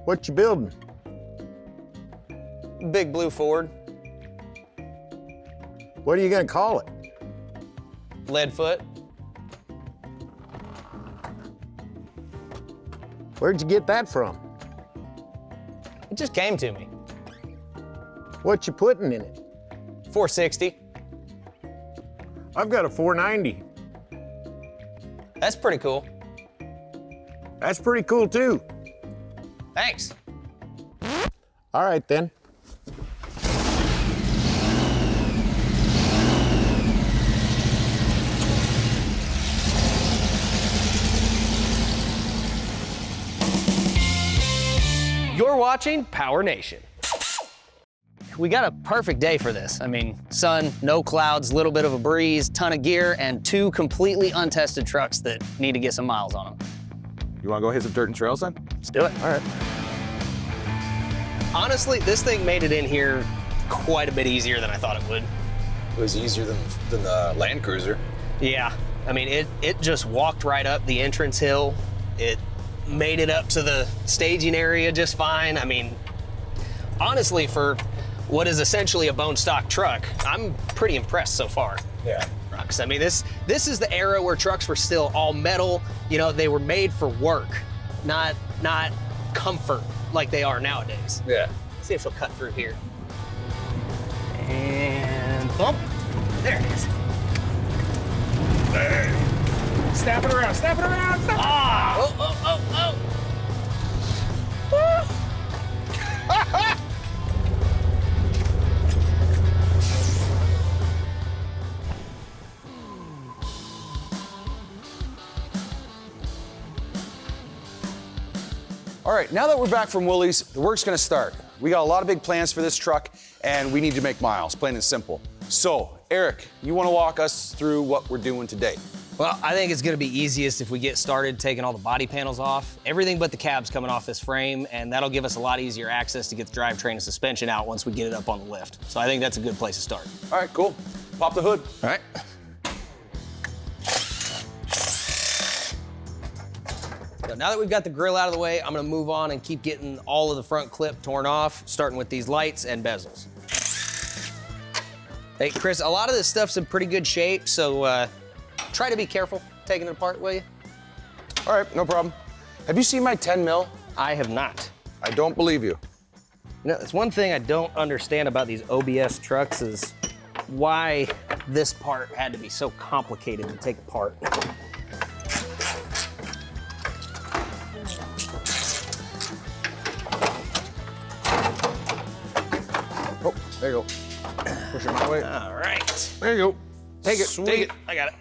What you building? Big blue Ford. What are you gonna call it? Leadfoot. Where'd you get that from? It just came to me. What you putting in it? 460. I've got a 490. That's pretty cool. That's pretty cool too. Thanks. All right then. You're watching PowerNation. We got a perfect day for this. I mean, sun, no clouds, little bit of a breeze, ton of gear, and two completely untested trucks that need to get some miles on them. You wanna go hit some dirt and trails then? Let's do it. All right. Honestly, this thing made it in here quite a bit easier than I thought it would. It was easier than the Land Cruiser. Yeah, I mean, it just walked right up the entrance hill. It made it up to the staging area just fine. I mean, honestly, for what is essentially a bone stock truck, I'm pretty impressed so far. Yeah. I mean, this is the era where trucks were still all metal. You know, they were made for work, not comfort like they are nowadays. Yeah. Let's see if she'll cut through here. And bump. There it is. Snap it around, snap it around, snap it around. Ah! Oh, oh, oh, oh. All right, now that we're back from Woolies, the work's gonna start. We got a lot of big plans for this truck, and we need to make miles, plain and simple. So, Eric, you wanna walk us through what we're doing today? Well, I think it's gonna be easiest if we get started taking all the body panels off. Everything but the cab's coming off this frame, and that'll give us a lot easier access to get the drivetrain and suspension out once we get it up on the lift. So I think that's a good place to start. All right, cool. Pop the hood. All right. So now that we've got the grill out of the way, I'm gonna move on and keep getting all of the front clip torn off, starting with these lights and bezels. Hey, Chris, a lot of this stuff's in pretty good shape, so try to be careful taking it apart, will you? All right, no problem. Have you seen my 10 mil? I have not. I don't believe you. You know, it's one thing I don't understand about these OBS trucks is why this part had to be so complicated to take apart. Oh, there you go. Push it my way. All right. There you go. Take it, Sweet. take it. I got it.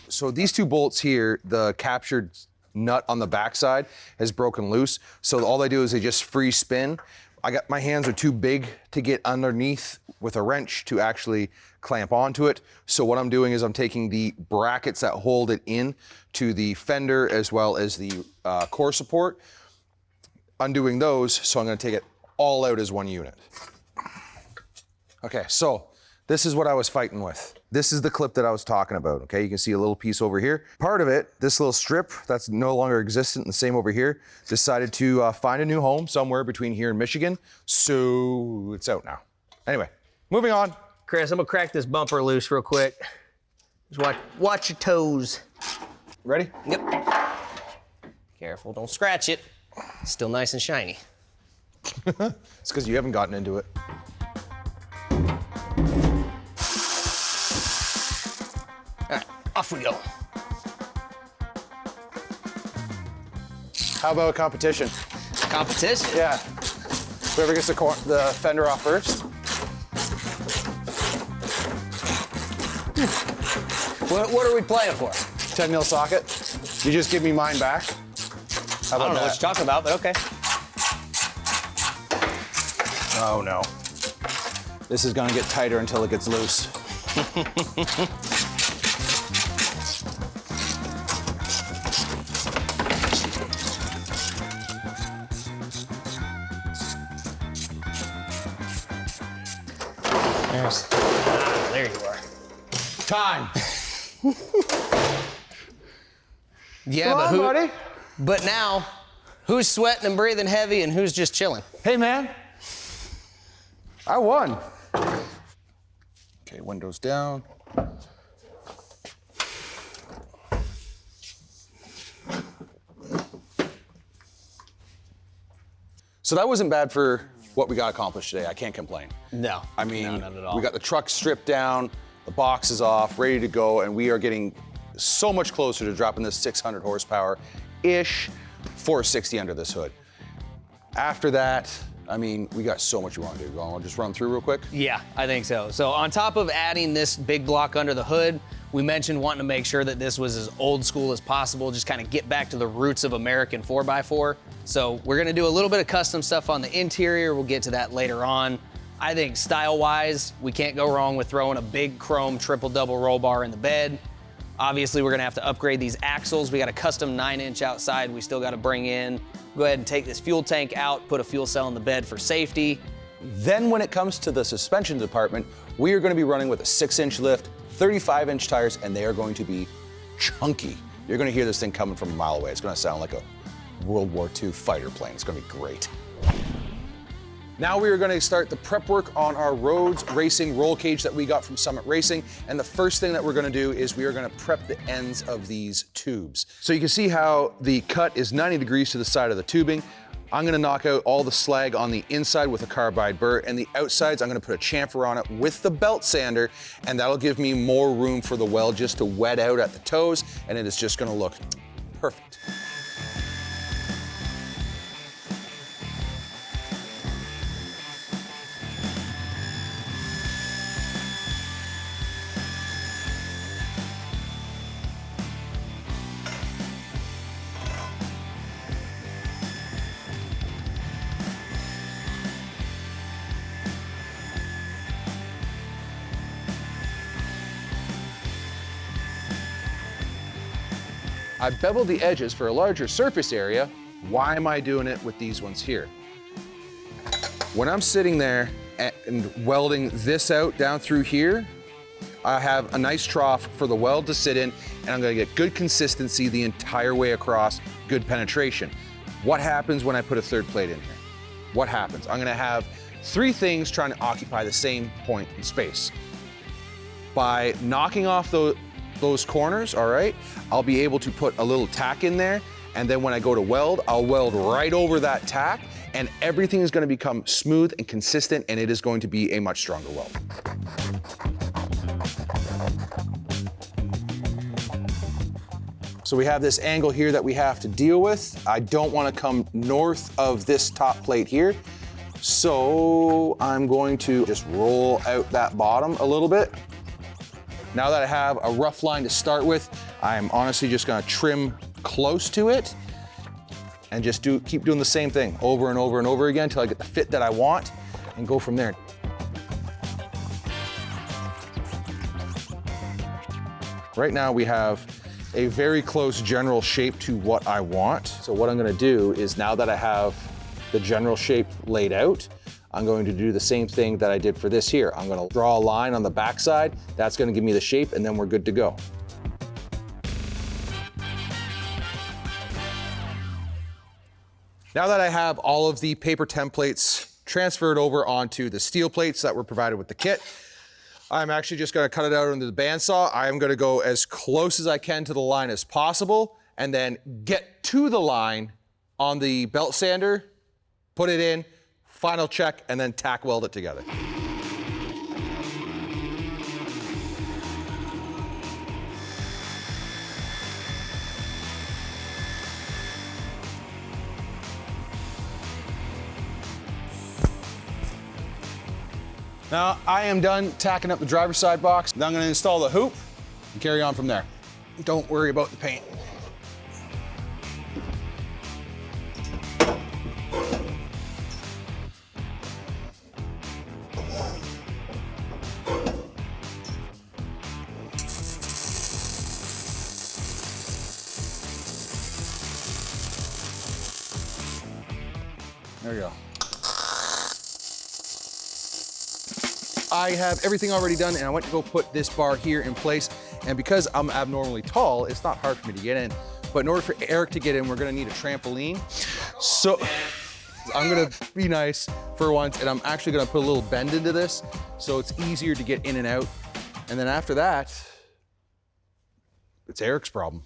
So these two bolts here, the captured nut on the backside has broken loose. So all they do is they just free spin. My hands are too big to get underneath with a wrench to actually clamp onto it. So what I'm doing is I'm taking the brackets that hold it in to the fender as well as the core support, undoing those. So I'm gonna take it all out as one unit. Okay, so this is what I was fighting with. This is the clip that I was talking about, okay? You can see a little piece over here. Part of it, this little strip that's no longer existent, and the same over here, decided to find a new home somewhere between here and Michigan, so it's out now. Anyway, moving on. Chris, I'm gonna crack this bumper loose real quick. Just watch your toes. Ready? Yep. Careful, don't scratch it. It's still nice and shiny. It's because you haven't gotten into it. All right, off we go. How about competition? Competition? Yeah. Whoever gets the fender off first. What are we playing for? 10 mil socket. You just give me mine back. How about I don't know that? what you're talking about, but okay. Oh no. This is gonna get tighter until it gets loose. There you are. Time. Yeah, Come but on, buddy. But now, Who's sweating and breathing heavy and who's just chilling? Hey man, I won. Okay, windows down. So that wasn't bad for what we got accomplished today. I can't complain. No. I mean, no, not at all. we got the truck stripped down, the box is off, ready to go, and we are getting so much closer to dropping this 600 horsepower-ish 460 under this hood. After that, I mean, we got so much we want to do. I'll just run through real quick. Yeah, I think so. So on top of adding this big block under the hood, we mentioned wanting to make sure that this was as old school as possible, just kind of get back to the roots of American 4x4. So we're gonna do a little bit of custom stuff on the interior. We'll get to that later on. I think style-wise, we can't go wrong with throwing a big chrome triple-double roll bar in the bed. Obviously, we're gonna have to upgrade these axles. We got a custom 9-inch outside we still gotta bring in. Go ahead and take this fuel tank out, put a fuel cell in the bed for safety. Then when it comes to the suspension department, we are going to be running with a 6-inch lift, 35-inch tires, and they are going to be chunky. You're going to hear this thing coming from a mile away. It's going to sound like a World War II fighter plane. It's going to be great. Now we are going to start the prep work on our Rhodes Racing roll cage that we got from Summit Racing. And the first thing that we're going to do is we are going to prep the ends of these tubes. So you can see how the cut is 90 degrees to the side of the tubing. I'm going to knock out all the slag on the inside with a carbide burr, and the outsides I'm going to put a chamfer on it with the belt sander, and that'll give me more room for the weld just to wet out at the toes, and it is just going to look perfect. I beveled the edges for a larger surface area. Why am I doing it with these ones here? When I'm sitting there and welding this out down through here, I have a nice trough for the weld to sit in, and I'm gonna get good consistency the entire way across, good penetration. What happens when I put a third plate in here? What happens? I'm gonna have 3 things trying to occupy the same point in space. By knocking off those corners, all right, I'll be able to put a little tack in there, and then when I go to weld, I'll weld right over that tack, and everything is going to become smooth and consistent, and it is going to be a much stronger weld. So we have this angle here that we have to deal with. I don't want to come north of this top plate here, so I'm going to just roll out that bottom a little bit. Now that I have a rough line to start with, I'm honestly just gonna trim close to it and just keep doing the same thing over and over and over again until I get the fit that I want and go from there. Right now we have a very close general shape to what I want. So what I'm gonna do is, now that I have the general shape laid out, I'm going to do the same thing that I did for this here. I'm gonna draw a line on the backside. That's gonna give me the shape, and then we're good to go. Now that I have all of the paper templates transferred over onto the steel plates that were provided with the kit, I'm actually just gonna cut it out into the bandsaw. I'm gonna go as close as I can to the line as possible, and then get to the line on the belt sander, put it in, final check, and then tack weld it together. Now I am done tacking up the driver's side box. Now I'm gonna install the hoop and carry on from there. Don't worry about the paint. There we go. I have everything already done, and I went to go put this bar here in place. And because I'm abnormally tall, it's not hard for me to get in. But in order for Eric to get in, we're gonna need a trampoline. So I'm gonna be nice for once, and I'm actually gonna put a little bend into this so it's easier to get in and out. And then after that, it's Eric's problem.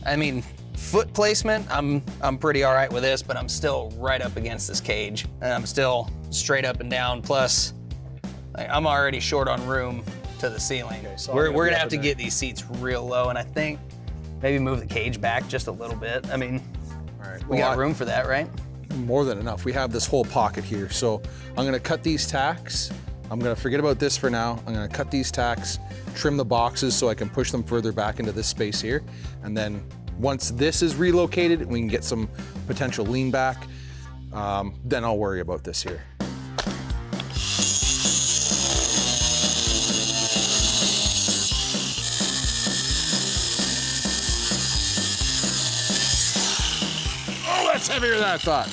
I mean, foot placement, I'm pretty all right with this, but I'm still right up against this cage, and I'm still straight up and down. Plus, like, I'm already short on room to the ceiling. Okay, so we're gonna have to get these seats real low, and I think maybe move the cage back just a little bit. I mean, All right, we got room for that, right? More than enough. We have this whole pocket here. So I'm gonna cut these tacks. I'm gonna forget about this for now. I'm gonna cut these tacks, trim the boxes so I can push them further back into this space here. And then once this is relocated and we can get some potential lean back, then I'll worry about this here. Oh, that's heavier than I thought.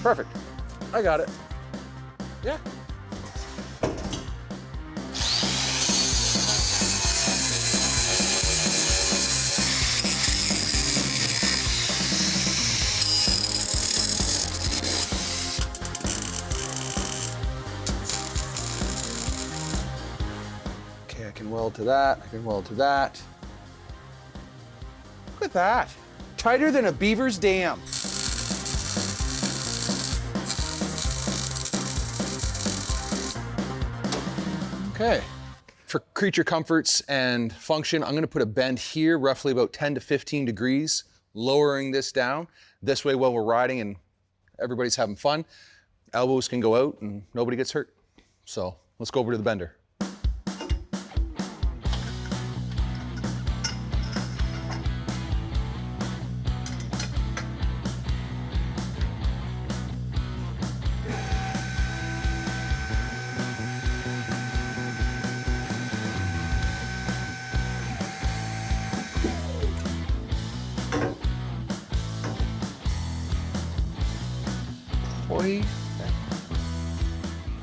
Perfect. I got it. Yeah. Okay, I can weld to that. I can weld to that. Look at that. Tighter than a beaver's dam. Okay, for creature comforts and function, I'm gonna put a bend here, roughly about 10 to 15 degrees, lowering this down. This way, while we're riding and everybody's having fun, elbows can go out and nobody gets hurt. So let's go over to the bender.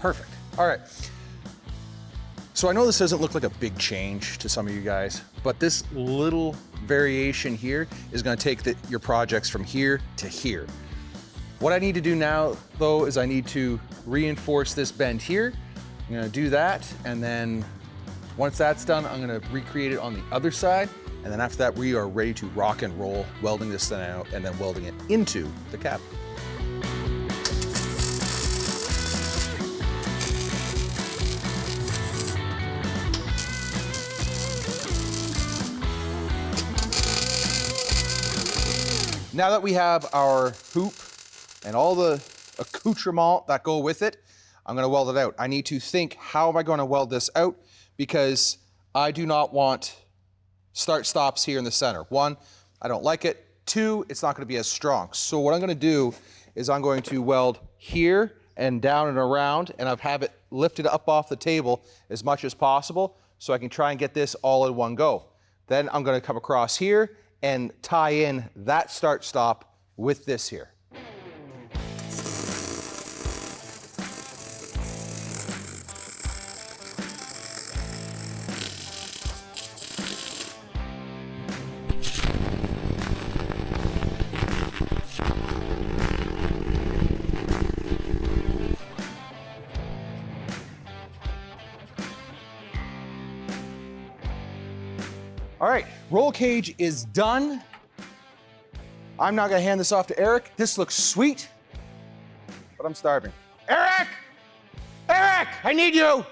Perfect. All right. So I know this doesn't look like a big change to some of you guys, but this little variation here is going to take your projects from here to here. What I need to do now, though, is I need to reinforce this bend here. I'm going to do that, and then once that's done, I'm going to recreate it on the other side, and then after that, we are ready to rock and roll, welding this thing out, and then welding it into the cab. Now that we have our hoop and all the accoutrements that go with it, I'm gonna weld it out. I need to think, how am I gonna weld this out? Because I do not want start-stops here in the center. One, I don't like it. Two, it's not gonna be as strong. So what I'm gonna do is I'm going to weld here and down and around, and I've have it lifted up off the table as much as possible so I can try and get this all in one go. Then I'm gonna come across here and tie in that start-stop with this here. All right, roll cage is done. I'm not gonna hand this off to Eric. This looks sweet, but I'm starving. Eric! Eric, I need you!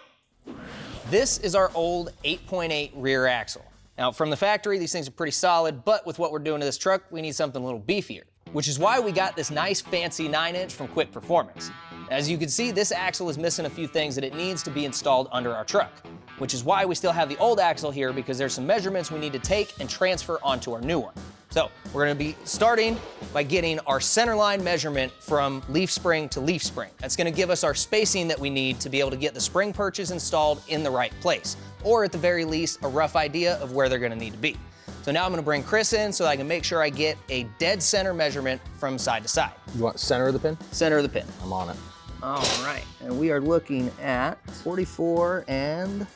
This is our old 8.8 rear axle. Now, from the factory, these things are pretty solid, but with what we're doing to this truck, we need something a little beefier, which is why we got this nice fancy 9-inch from Quick Performance. As you can see, this axle is missing a few things that it needs to be installed under our truck, which is why we still have the old axle here, because there's some measurements we need to take and transfer onto our new one. So we're gonna be starting by getting our center line measurement from leaf spring to leaf spring. That's gonna give us our spacing that we need to be able to get the spring perches installed in the right place, or at the very least, a rough idea of where they're gonna need to be. So now I'm gonna bring Chris in so I can make sure I get a dead center measurement from side to side. You want center of the pin? Center of the pin. I'm on it. All right, and we are looking at 44 and a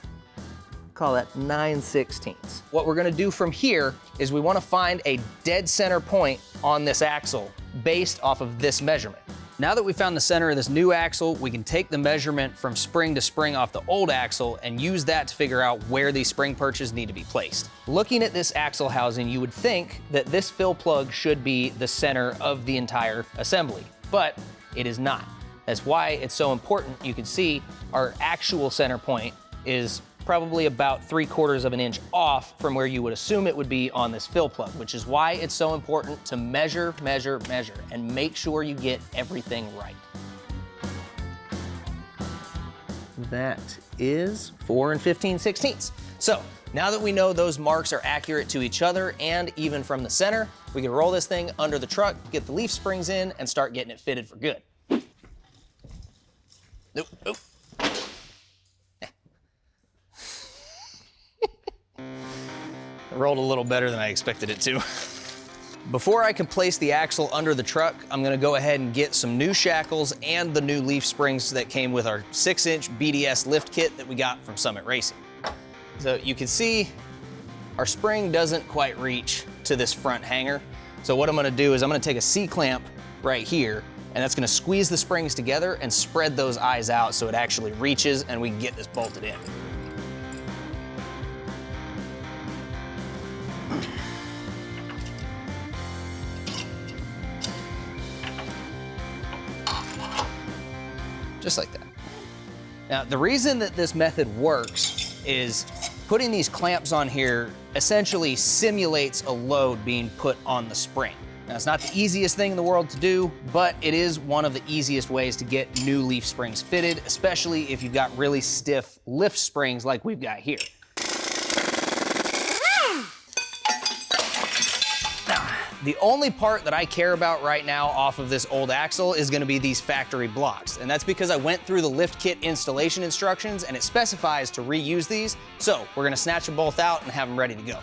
call that 9/16. What we're gonna do from here is we wanna find a dead center point on this axle based off of this measurement. Now that we found the center of this new axle, we can take the measurement from spring to spring off the old axle and use that to figure out where these spring perches need to be placed. Looking at this axle housing, you would think that this fill plug should be the center of the entire assembly, but it is not. That's why it's so important. You can see our actual center point is probably about 3/4 of an inch off from where you would assume it would be on this fill plug, which is why it's so important to measure, measure, measure, and make sure you get everything right. That is 4 15/16. So now that we know those marks are accurate to each other and even from the center, we can roll this thing under the truck, get the leaf springs in, and start getting it fitted for good. Nope, nope. It rolled a little better than I expected it to. Before I can place the axle under the truck, I'm gonna go ahead and get some new shackles and the new leaf springs that came with our 6-inch BDS lift kit that we got from Summit Racing. So you can see our spring doesn't quite reach to this front hanger. So what I'm gonna do is I'm gonna take a C-clamp right here, and that's gonna squeeze the springs together and spread those eyes out so it actually reaches and we can get this bolted in. Just like that. Now, the reason that this method works is putting these clamps on here essentially simulates a load being put on the spring. Now, it's not the easiest thing in the world to do, but it is one of the easiest ways to get new leaf springs fitted, especially if you've got really stiff lift springs like we've got here. The only part that I care about right now off of this old axle is gonna be these factory blocks. And that's because I went through the lift kit installation instructions and it specifies to reuse these. So we're gonna snatch them both out and have them ready to go.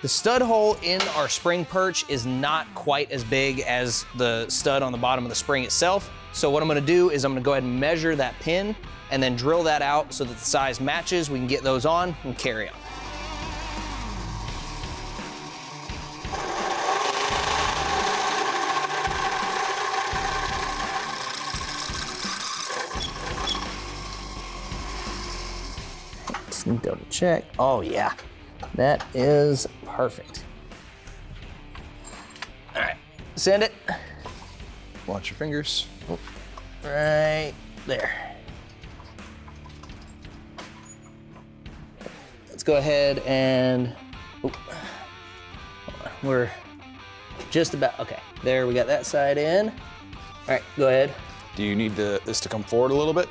The stud hole in our spring perch is not quite as big as the stud on the bottom of the spring itself. So what I'm gonna do is I'm gonna go ahead and measure that pin and then drill that out so that the size matches. We can get those on and carry on. Double check. Oh yeah, that is perfect. All right, send it. Watch your fingers. Right there. Let's go ahead and, we're just about, okay. There, we got that side in. All right, go ahead. Do you need this to come forward a little bit?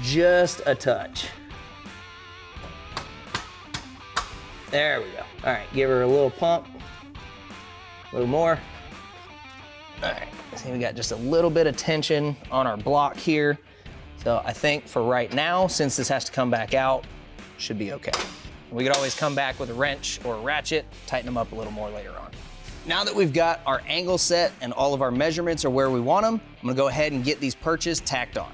Just a touch. There we go. All right, give her a little pump. A little more. All right, see we got just a little bit of tension on our block here. So I think for right now, since this has to come back out, should be okay. We could always come back with a wrench or a ratchet, tighten them up a little more later on. Now that we've got our angle set and all of our measurements are where we want them, I'm gonna go ahead and get these perches tacked on.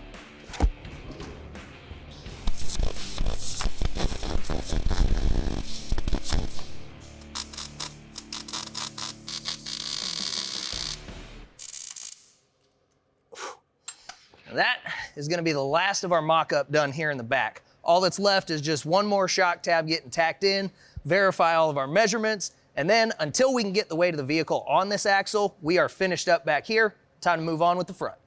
That is gonna be the last of our mock-up done here in the back. All that's left is just one more shock tab getting tacked in, verify all of our measurements, and then until we can get the weight of the vehicle on this axle, we are finished up back here. Time to move on with the front.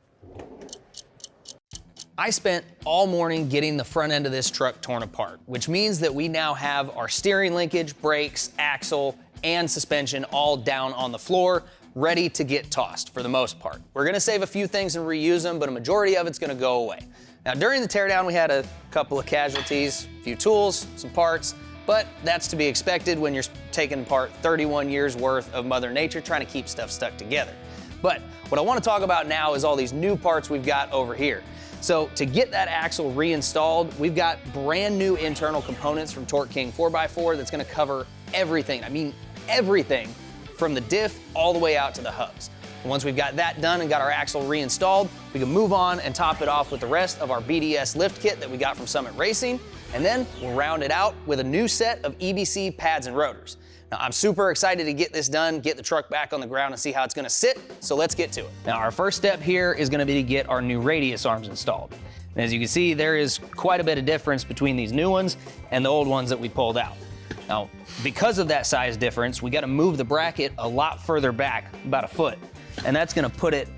I spent all morning getting the front end of this truck torn apart, which means that we now have our steering linkage, brakes, axle, and suspension all down on the floor, ready to get tossed for the most part. We're gonna save a few things and reuse them, but a majority of it's gonna go away. Now during the teardown, we had a couple of casualties, a few tools, some parts, but that's to be expected when you're taking apart 31 years worth of Mother Nature trying to keep stuff stuck together. But what I wanna talk about now is all these new parts we've got over here. So to get that axle reinstalled, we've got brand new internal components from Torque King 4x4 that's gonna cover everything. I mean, everything from the diff all the way out to the hubs. Once we've got that done and got our axle reinstalled, we can move on and top it off with the rest of our BDS lift kit that we got from Summit Racing, and then we'll round it out with a new set of EBC pads and rotors. Now, I'm super excited to get this done, get the truck back on the ground and see how it's gonna sit, so let's get to it. Now, our first step here is gonna be to get our new radius arms installed. And as you can see, there is quite a bit of difference between these new ones and the old ones that we pulled out. Now, because of that size difference, we gotta move the bracket a lot further back, about a foot. And that's gonna put it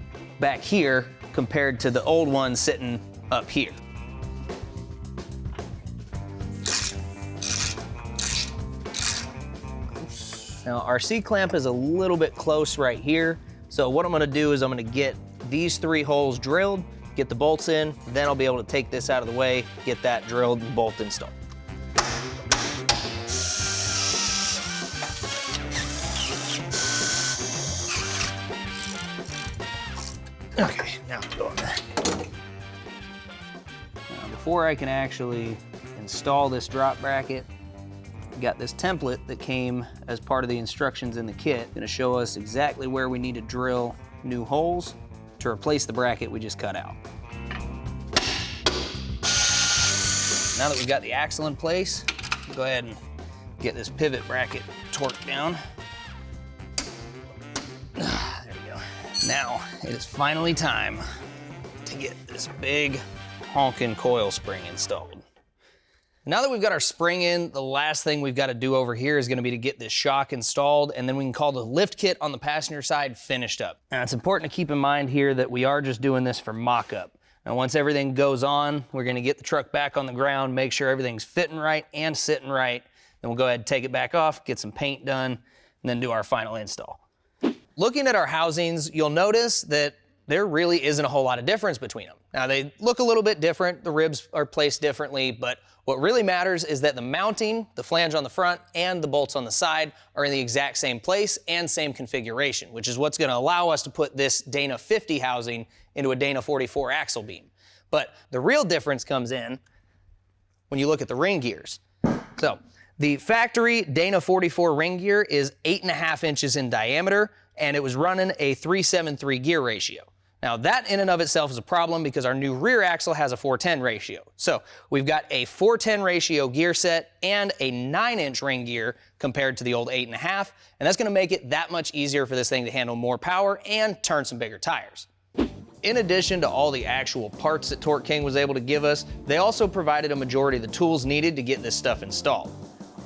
back here compared to the old one sitting up here. Now, our C-clamp is a little bit close right here. So what I'm gonna do is I'm gonna get these 3 holes drilled, get the bolts in, then I'll be able to take this out of the way, get that drilled and bolt installed. Okay, now go on there. Now, before I can actually install this drop bracket, we got this template that came as part of the instructions in the kit. Gonna show us exactly where we need to drill new holes to replace the bracket we just cut out. Now that we've got the axle in place, go ahead and get this pivot bracket torqued down. There we go. Now, it is finally time to get this big honkin' coil spring installed. Now that we've got our spring in, the last thing we've got to do over here is going to be to get this shock installed, and then we can call the lift kit on the passenger side finished up. Now, it's important to keep in mind here that we are just doing this for mock-up. Now, once everything goes on, we're going to get the truck back on the ground, make sure everything's fitting right and sitting right. Then we'll go ahead and take it back off, get some paint done, and then do our final install. Looking at our housings, you'll notice that there really isn't a whole lot of difference between them. Now, they look a little bit different, the ribs are placed differently, but what really matters is that the mounting, the flange on the front, and the bolts on the side are in the exact same place and same configuration, which is what's gonna allow us to put this Dana 50 housing into a Dana 44 axle beam. But the real difference comes in when you look at the ring gears. So, the factory Dana 44 ring gear is 8.5 inches in diameter, and it was running a 373 gear ratio. Now, that in and of itself is a problem because our new rear axle has a 410 ratio. So we've got a 410 ratio gear set and a 9-inch ring gear compared to the old 8.5, and that's gonna make it that much easier for this thing to handle more power and turn some bigger tires. In addition to all the actual parts that Torque King was able to give us, they also provided a majority of the tools needed to get this stuff installed.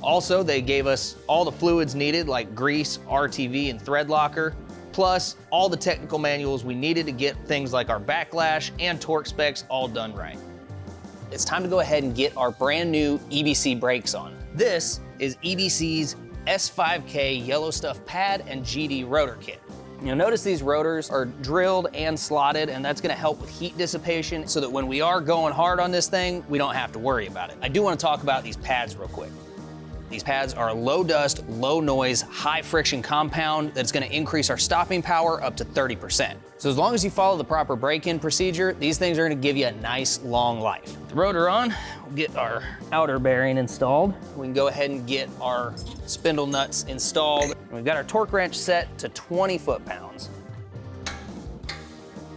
Also, they gave us all the fluids needed like grease, RTV, and thread locker, plus all the technical manuals we needed to get things like our backlash and torque specs all done right. It's time to go ahead and get our brand new EBC brakes on. This is EBC's S5K Yellow Stuff Pad and GD Rotor Kit. You'll notice these rotors are drilled and slotted, and that's gonna help with heat dissipation so that when we are going hard on this thing, we don't have to worry about it. I do wanna talk about these pads real quick. These pads are a low dust, low noise, high friction compound that's gonna increase our stopping power up to 30%. So as long as you follow the proper break-in procedure, these things are gonna give you a nice long life. With the rotor on, we'll get our outer bearing installed. We can go ahead and get our spindle nuts installed. We've got our torque wrench set to 20 foot-pounds.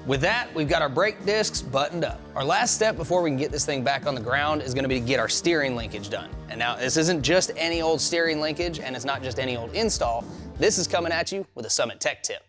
With that, we've got our brake discs buttoned up. Our last step before we can get this thing back on the ground is gonna be to get our steering linkage done. And now, this isn't just any old steering linkage, and it's not just any old install. This is coming at you with a Summit Tech tip.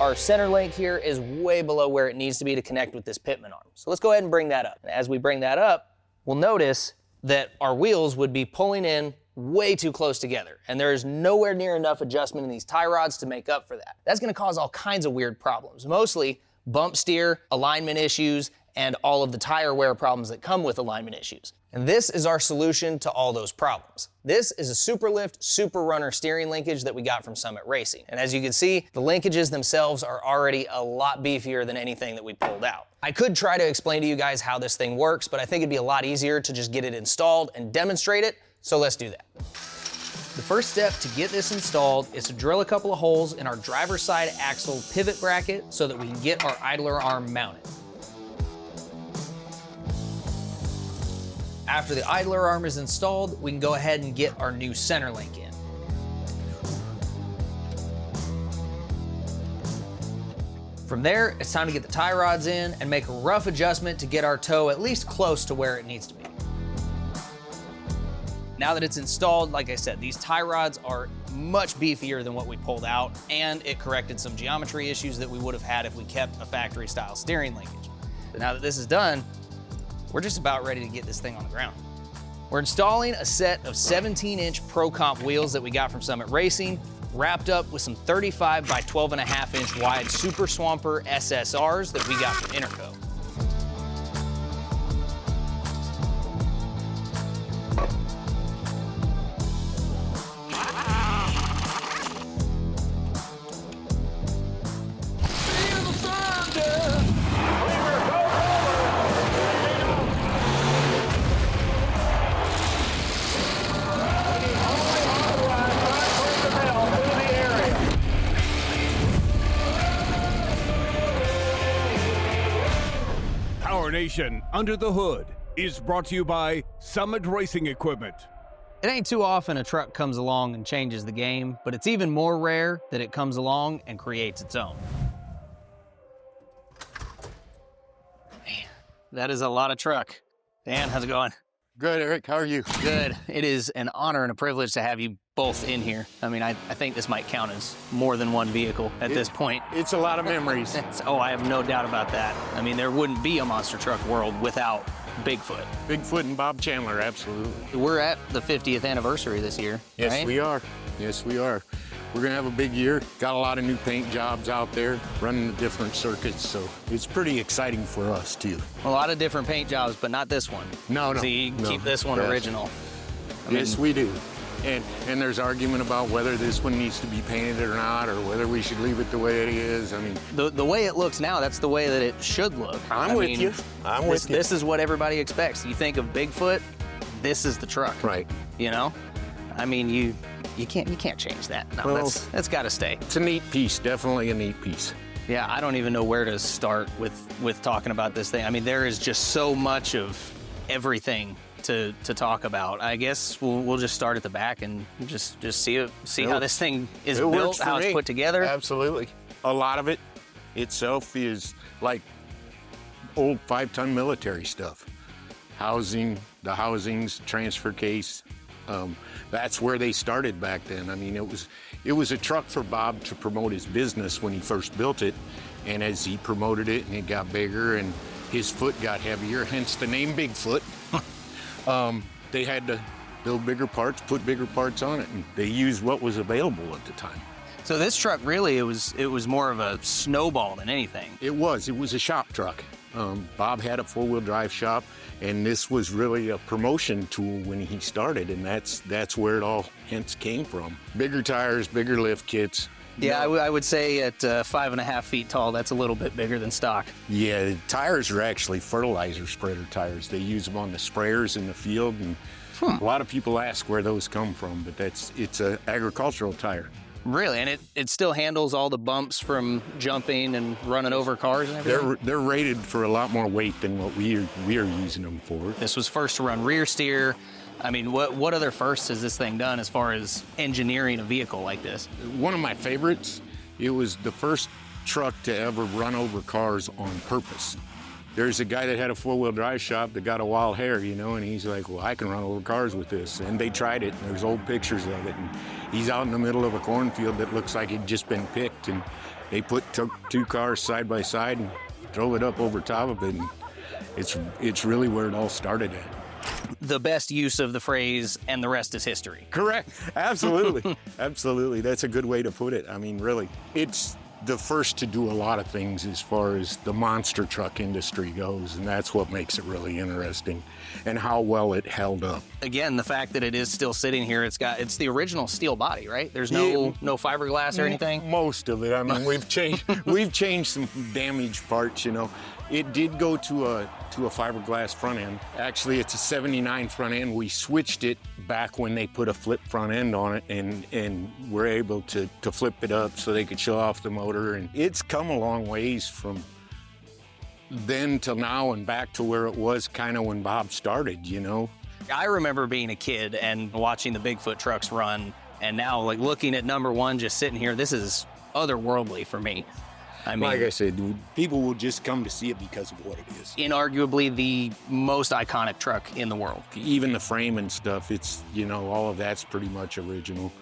Our center link here is way below where it needs to be to connect with this pitman arm. So let's go ahead and bring that up. And as we bring that up, we'll notice that our wheels would be pulling in way too close together, and there is nowhere near enough adjustment in these tie rods to make up for that. That's gonna cause all kinds of weird problems, mostly bump steer, alignment issues, and all of the tire wear problems that come with alignment issues. And this is our solution to all those problems. This is a Superlift Super Runner steering linkage that we got from Summit Racing. And as you can see, the linkages themselves are already a lot beefier than anything that we pulled out. I could try to explain to you guys how this thing works, but I think it'd be a lot easier to just get it installed and demonstrate it, so let's do that. The first step to get this installed is to drill a couple of holes in our driver's side axle pivot bracket so that we can get our idler arm mounted. After the idler arm is installed, we can go ahead and get our new center link in. From there, it's time to get the tie rods in and make a rough adjustment to get our toe at least close to where it needs to be. Now that it's installed, like I said, these tie rods are much beefier than what we pulled out, and it corrected some geometry issues that we would have had if we kept a factory style steering linkage. But now that this is done, we're just about ready to get this thing on the ground. We're installing a set of 17-inch Pro Comp wheels that we got from Summit Racing, wrapped up with some 35 by 12.5-inch wide Super Swamper SSRs that we got from Interco. PowerNation Under the Hood is brought to you by Summit Racing Equipment. It ain't too often a truck comes along and changes the game, but it's even more rare that it comes along and creates its own. Man, that is a lot of truck. Dan, how's it going? Good, Eric. How are you? Good. It is an honor and a privilege to have you both in here. I mean, I think this might count as more than one vehicle at this point. It's a lot of memories. Oh, I have no doubt about that. I mean, there wouldn't be a monster truck world without Bigfoot. Bigfoot and Bob Chandler, absolutely. We're at the 50th anniversary this year, Yes, right? we are. Yes, we are. We're gonna have a big year. Got a lot of new paint jobs out there, running the different circuits, so it's pretty exciting for us too. A lot of different paint jobs, but not this one. No. See, no. keep this one Yes. original. Yes, we do. And there's argument about whether this one needs to be painted or not, or whether we should leave it the way it is. I mean, The way it looks now, that's the way that it should look. I'm with you. I'm with you. This is what everybody expects. You think of Bigfoot, this is the truck. Right. You know? I mean, you can't change that. No, Well, that's got to stay. It's a neat piece, definitely a neat piece. Yeah, I don't even know where to start with talking about this thing. I mean, there is just so much of everything to talk about. I guess we'll just start at the back and just see how this thing is It built, works for how it's me. put together. Absolutely. A lot of it itself is like old 5-ton military stuff. Housing, the housings, transfer case. That's where they started back then. I mean, it was a truck for Bob to promote his business when he first built it. And as he promoted it and it got bigger and his foot got heavier, hence the name Bigfoot, they had to build bigger parts, put bigger parts on it, and they used what was available at the time. So this truck really, it was more of a snowball than anything. It was a shop truck. Bob had a 4-wheel drive shop, and this was really a promotion tool when he started, and that's where it all hence came from. Bigger tires, bigger lift kits. Yeah, I would say at 5.5 feet tall, that's a little bit bigger than stock. Yeah, the tires are actually fertilizer spreader tires. They use them on the sprayers in the field, and a lot of people ask where those come from, but it's an agricultural tire. Really, and it still handles all the bumps from jumping and running over cars and everything? They're rated for a lot more weight than what we are using them for. This was first to run rear steer. I mean, what other firsts has this thing done as far as engineering a vehicle like this? One of my favorites, it was the first truck to ever run over cars on purpose. There's a guy that had a 4-wheel drive shop that got a wild hair, and he's like, well, I can run over cars with this. And they tried it, and there's old pictures of it. And he's out in the middle of a cornfield that looks like it'd just been picked. And they took 2 cars side by side and drove it up over top of it. And it's really where it all started at. The best use of the phrase, and the rest is history. Correct. Absolutely. Absolutely. That's a good way to put it. I mean, really, it's the first to do a lot of things as far as the monster truck industry goes, and that's what makes it really interesting, and how well it held up. Again, the fact that it is still sitting here, it's the original steel body, right? There's no fiberglass or anything? Most of it. I mean, we've changed some damaged parts, It did go to a fiberglass front end. Actually, it's a 79 front end. We switched it back when they put a flip front end on it, and we're able to flip it up so they could show off the motor. And it's come a long ways from then till now and back to where it was kind of when Bob started, I remember being a kid and watching the Bigfoot trucks run, and now like looking at number 1 just sitting here, this is otherworldly for me. I mean, like I said, dude, people will just come to see it because of what it is. inarguably the most iconic truck in the world. Even the frame and stuff, it's, you know, all of that's pretty much original.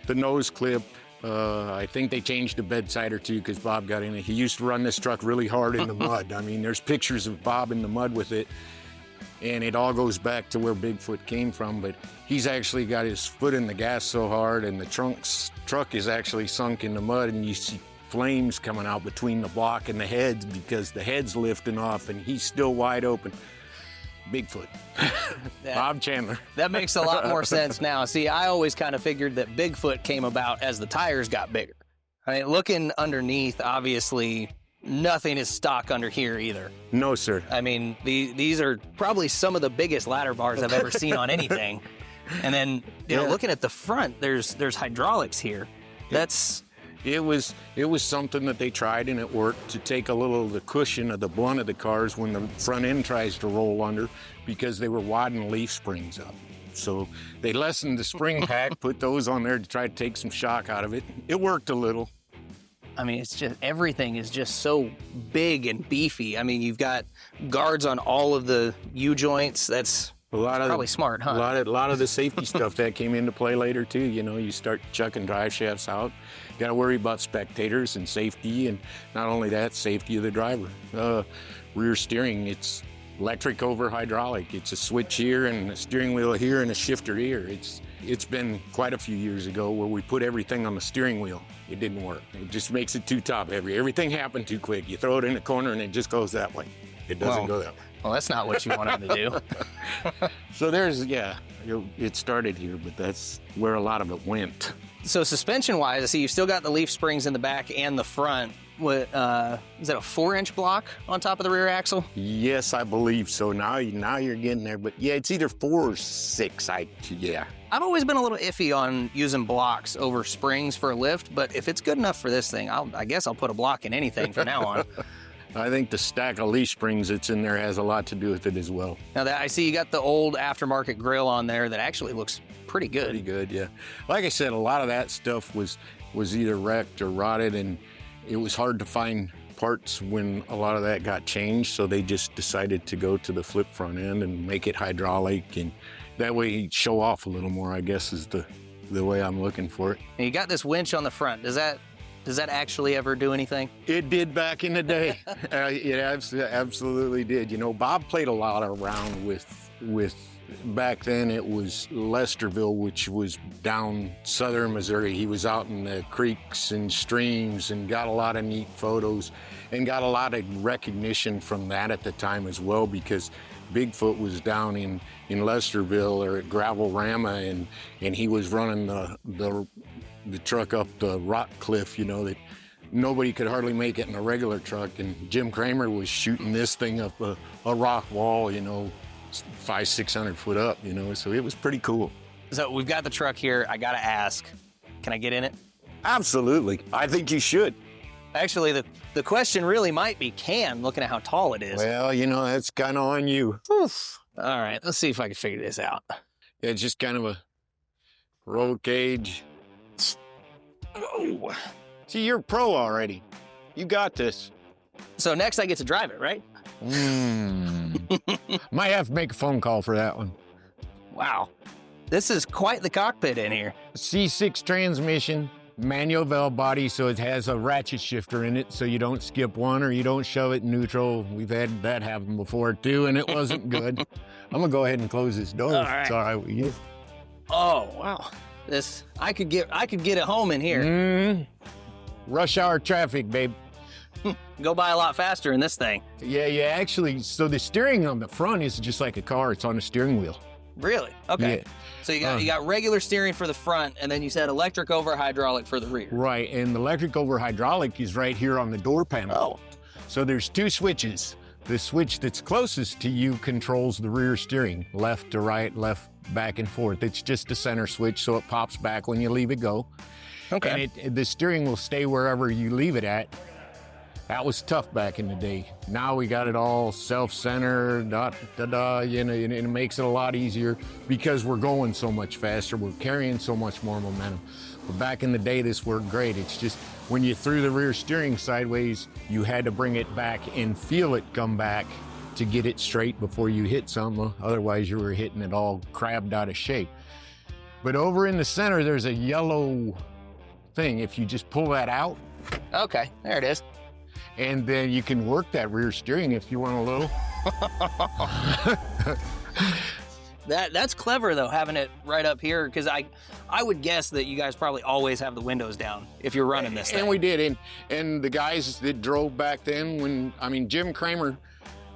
The nose clip, I think they changed the bedside or two because Bob got in it. He used to run this truck really hard in the mud. I mean, there's pictures of Bob in the mud with it, and it all goes back to where Bigfoot came from, but he's actually got his foot in the gas so hard, and the truck is actually sunk in the mud, and you see flames coming out between the block and the heads because the head's lifting off, and he's still wide open. Bigfoot. Bob Chandler. That makes a lot more sense now. See, I always kind of figured that Bigfoot came about as the tires got bigger. I mean, looking underneath, obviously, nothing is stock under here either. No, sir. I mean, these are probably some of the biggest ladder bars I've ever seen on anything. And then, you know, looking at the front, there's hydraulics here. That's... It was something that they tried and it worked to take a little of the cushion of the blunt of the cars when the front end tries to roll under because they were wadding leaf springs up. So they lessened the spring pack, put those on there to try to take some shock out of it. It worked a little. I mean, it's just, everything is just so big and beefy. I mean, you've got guards on all of the U-joints. That's probably smart, huh? A lot of the safety stuff that came into play later too. You know, you start chucking drive shafts out. You got to worry about spectators and safety, and not only that, safety of the driver. Rear steering, it's electric over hydraulic. It's a switch here and a steering wheel here and a shifter here. It's been quite a few years ago where we put everything on the steering wheel. It didn't work. It just makes it too top heavy. Everything happened too quick. You throw it in the corner and it just goes that way. It doesn't go that way. Well, that's not what you want them to do. So there's, it started here, but that's where a lot of it went. So suspension-wise, I see you've still got the leaf springs in the back and the front. What, is that a 4-inch block on top of the rear axle? Yes, I believe so. Now you're getting there, but yeah, it's either 4 or 6. I've always been a little iffy on using blocks over springs for a lift, but if it's good enough for this thing, I guess I'll put a block in anything from now on. I think the stack of leaf springs that's in there has a lot to do with it as well. Now that I see you got the old aftermarket grill on there that actually looks pretty good. Pretty good, yeah. Like I said, a lot of that stuff was either wrecked or rotted, and it was hard to find parts when a lot of that got changed, so they just decided to go to the flip front end and make it hydraulic, and that way he'd show off a little more, I guess, is the way I'm looking for it. And you got this winch on the front. Does that actually ever do anything? It did back in the day. It absolutely did. You know, Bob played a lot around with back then it was Lesterville, which was down southern Missouri. He was out in the creeks and streams and got a lot of neat photos and got a lot of recognition from that at the time as well, because Bigfoot was down in Lesterville or at Gravel Rama, and he was running the truck up the rock cliff, you know, that nobody could hardly make it in a regular truck, and Jim Kramer was shooting this thing up a rock wall, you know, 500-600 foot up, you know, so it was pretty cool. So we've got the truck here. I gotta ask, can I get in it? Absolutely. I think you should. Actually, the question really might be looking at how tall it is. Well, you know, that's kind of on you. Oof. All right, let's see if I can figure this out. Yeah, it's just kind of a roll cage. Oh. See, you're a pro already. You got this. So next I get to drive it, right? Might have to make a phone call for that one. Wow. This is quite the cockpit in here. C6 transmission, manual valve body, so it has a ratchet shifter in it, so you don't skip one or you don't shove it in neutral. We've had that happen before too, and it wasn't good. I'm gonna go ahead and close this door. All right. It's all right with you. Oh wow. I could get it home in here. Rush hour traffic, babe. Go by a lot faster in this thing. Yeah, actually, so the steering on the front is just like a car. It's on a steering wheel. Really? Okay. Yeah. So you got regular steering for the front, and then you said electric over hydraulic for the rear. Right, and the electric over hydraulic is right here on the door panel. Oh. So there's 2 switches. The switch that's closest to you controls the rear steering, left to right, left, back and forth. It's just a center switch, so it pops back when you leave it go. Okay. And the steering will stay wherever you leave it at. That was tough back in the day. Now we got it all self-centered, you know, and it makes it a lot easier because we're going so much faster. We're carrying so much more momentum. But back in the day, this worked great. It's just when you threw the rear steering sideways, you had to bring it back and feel it come back to get it straight before you hit something. Otherwise, you were hitting it all crabbed out of shape. But over in the center, there's a yellow thing. If you just pull that out, Okay, there it is. and then you can work that rear steering if you want a little. That's clever though, having it right up here, because I would guess that you guys probably always have the windows down if you're running this thing. And we did, and the guys that drove back then, Jim Kramer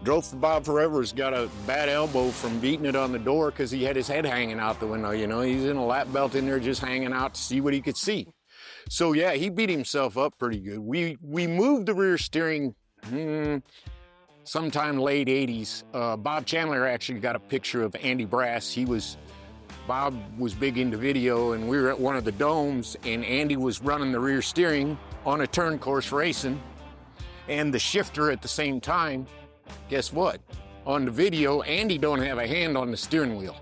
drove for Bob Forever's got a bad elbow from beating it on the door because he had his head hanging out the window, you know. He's in a lap belt in there just hanging out to see what he could see. So yeah, he beat himself up pretty good. We moved the rear steering sometime late 80s. Bob Chandler actually got a picture of Andy Brass. Bob was big into video, and we were at one of the domes, and Andy was running the rear steering on a turn course racing and the shifter at the same time. Guess what? On the video, Andy don't have a hand on the steering wheel.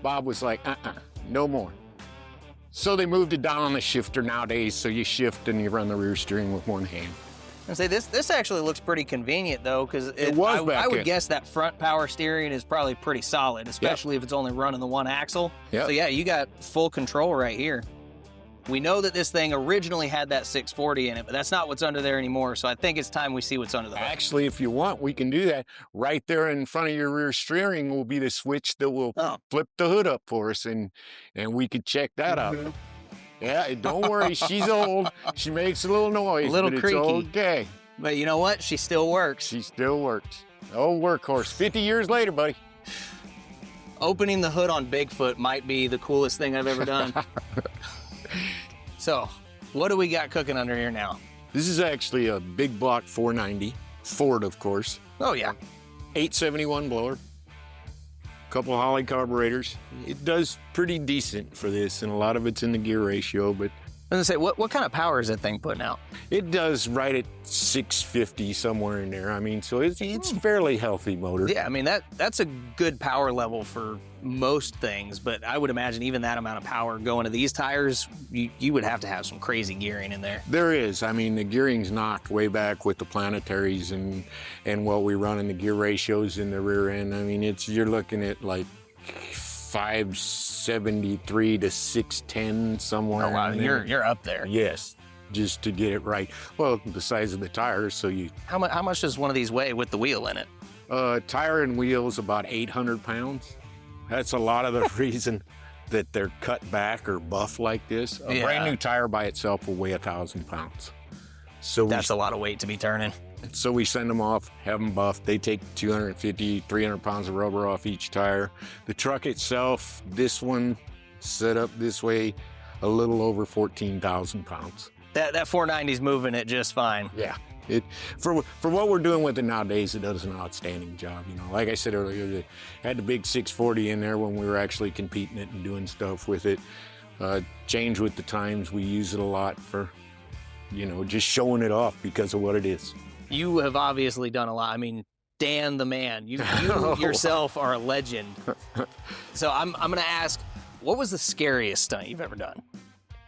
Bob was like, no more. So they moved it down on the shifter nowadays, so you shift and you run the rear steering with one hand. I say this actually looks pretty convenient though, because I would guess that front power steering is probably pretty solid, especially if it's only running the one axle. Yep. So yeah, you got full control right here. We know that this thing originally had that 640 in it, but that's not what's under there anymore. So I think it's time we see what's under the hood. Actually, if you want, we can do that. Right there in front of your rear steering will be the switch that will flip the hood up for us, and we could check that out. Yeah, don't worry, she's old. She makes a little noise, A little but creaky. it's okay. But you know what? She still works. She still works. Oh, workhorse. 50 years later, buddy. Opening the hood on Bigfoot might be the coolest thing I've ever done. So, what do we got cooking under here now? This is actually a big block 490, Ford, of course. Oh yeah. 871 blower. Couple Holly carburetors. It does pretty decent for this, and a lot of it's in the gear ratio, but I was gonna say, what kind of power is that thing putting out? it does right at 650, somewhere in there. I mean, so it's fairly healthy motor. Yeah, I mean that's a good power level for most things, but I would imagine even that amount of power going to these tires, you would have to have some crazy gearing in there. There is. I mean, the gearing's knocked way back with the planetaries and what we run in the gear ratios in the rear end. I mean, you're looking at like 573 to 610, somewhere. Oh wow, in there. you're up there. Yes, just to get it right. Well, the size of the tires, so you... How much does one of these weigh with the wheel in it? Tire and wheels about 800 pounds. That's a lot of the reason that they're cut back or buff like this. A brand new tire by itself will weigh 1,000 pounds. So That's a lot of weight to be turning. So we send them off, have them buffed. They take 250, 300 pounds of rubber off each tire. The truck itself, this one set up this way, a little over 14,000 pounds. That 490's moving it just fine. Yeah. For what we're doing with it nowadays, it does an outstanding job. You know, like I said earlier, it had the big 640 in there when we were actually competing it and doing stuff with it. Change with the times, we use it a lot for, you know, just showing it off because of what it is. You have obviously done a lot. I mean, Dan the man, you yourself are a legend. So I'm gonna ask, what was the scariest stunt you've ever done?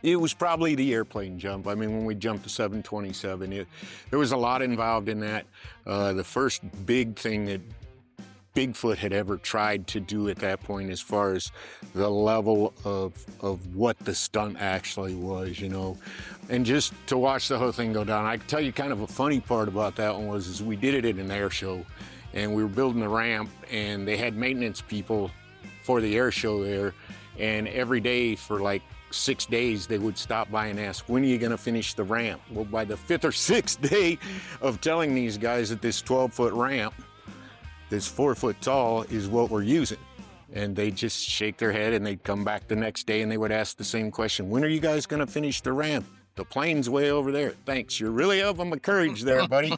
It was probably the airplane jump. I mean, when we jumped to 727, there was a lot involved in that. The first big thing that Bigfoot had ever tried to do at that point, as far as the level of what the stunt actually was, you know. And just to watch the whole thing go down. I can tell you kind of a funny part about that one is we did it at an air show, and we were building the ramp, and they had maintenance people for the air show there, and every day for like 6 days, they would stop by and ask, when are you gonna finish the ramp? Well, by the 5th or 6th day of telling these guys that this 12-foot ramp, this 4-foot tall, is what we're using. And they just shake their head, and they'd come back the next day and they would ask the same question, when are you guys gonna finish the ramp? The plane's way over there. Thanks, you're really of them a courage there, buddy.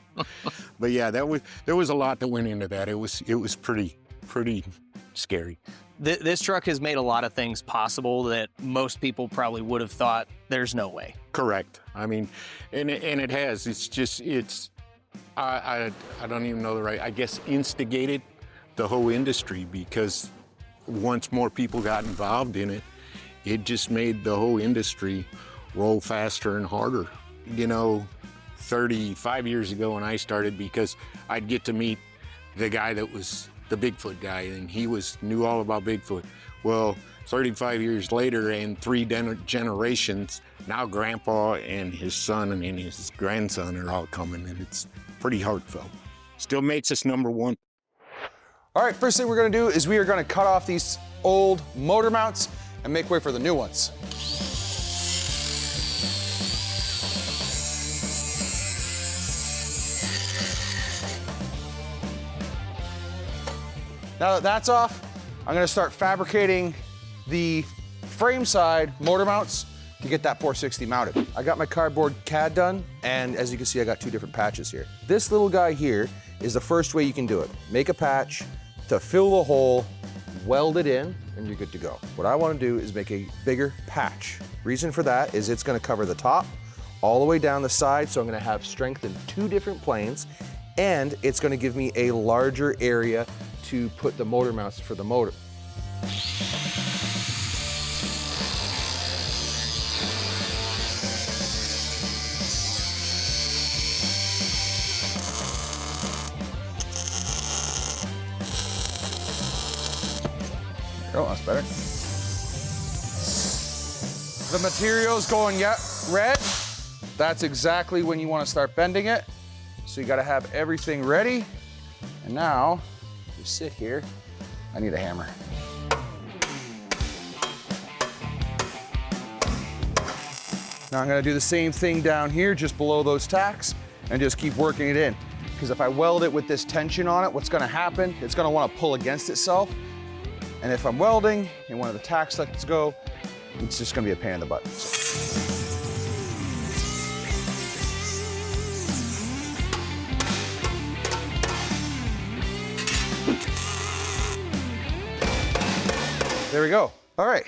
But yeah, there was a lot that went into that. It was pretty scary. This truck has made a lot of things possible that most people probably would have thought there's no way. Correct. I mean, and it has. It's I don't even know the right, I guess instigated the whole industry, because once more people got involved in it, it just made the whole industry roll faster and harder. You know, 35 years ago when I started, because I'd get to meet the guy that was the Bigfoot guy, and he knew all about Bigfoot. Well, 35 years later and 3 generations, now Grandpa and his son and his grandson are all coming, and it's pretty heartfelt. Still makes us #1. All right, first thing we're gonna do is we are gonna cut off these old motor mounts and make way for the new ones. Now that that's off, I'm gonna start fabricating the frame side motor mounts to get that 460 mounted. I got my cardboard CAD done, and as you can see, I got 2 different patches here. This little guy here is the first way you can do it. Make a patch to fill the hole, weld it in, and you're good to go. What I wanna do is make a bigger patch. Reason for that is it's gonna cover the top all the way down the side, so I'm gonna have strength in 2 different planes, and it's gonna give me a larger area to put the motor mounts for the motor. Oh, that's better. The material's going red. That's exactly when you want to start bending it. So you got to have everything ready. And now, you sit here. I need a hammer. Now I'm going to do the same thing down here, just below those tacks, and just keep working it in. Because if I weld it with this tension on it, what's going to happen? It's going to want to pull against itself. And if I'm welding and one of the tacks lets go, it's just gonna be a pain in the butt. There we go. All right,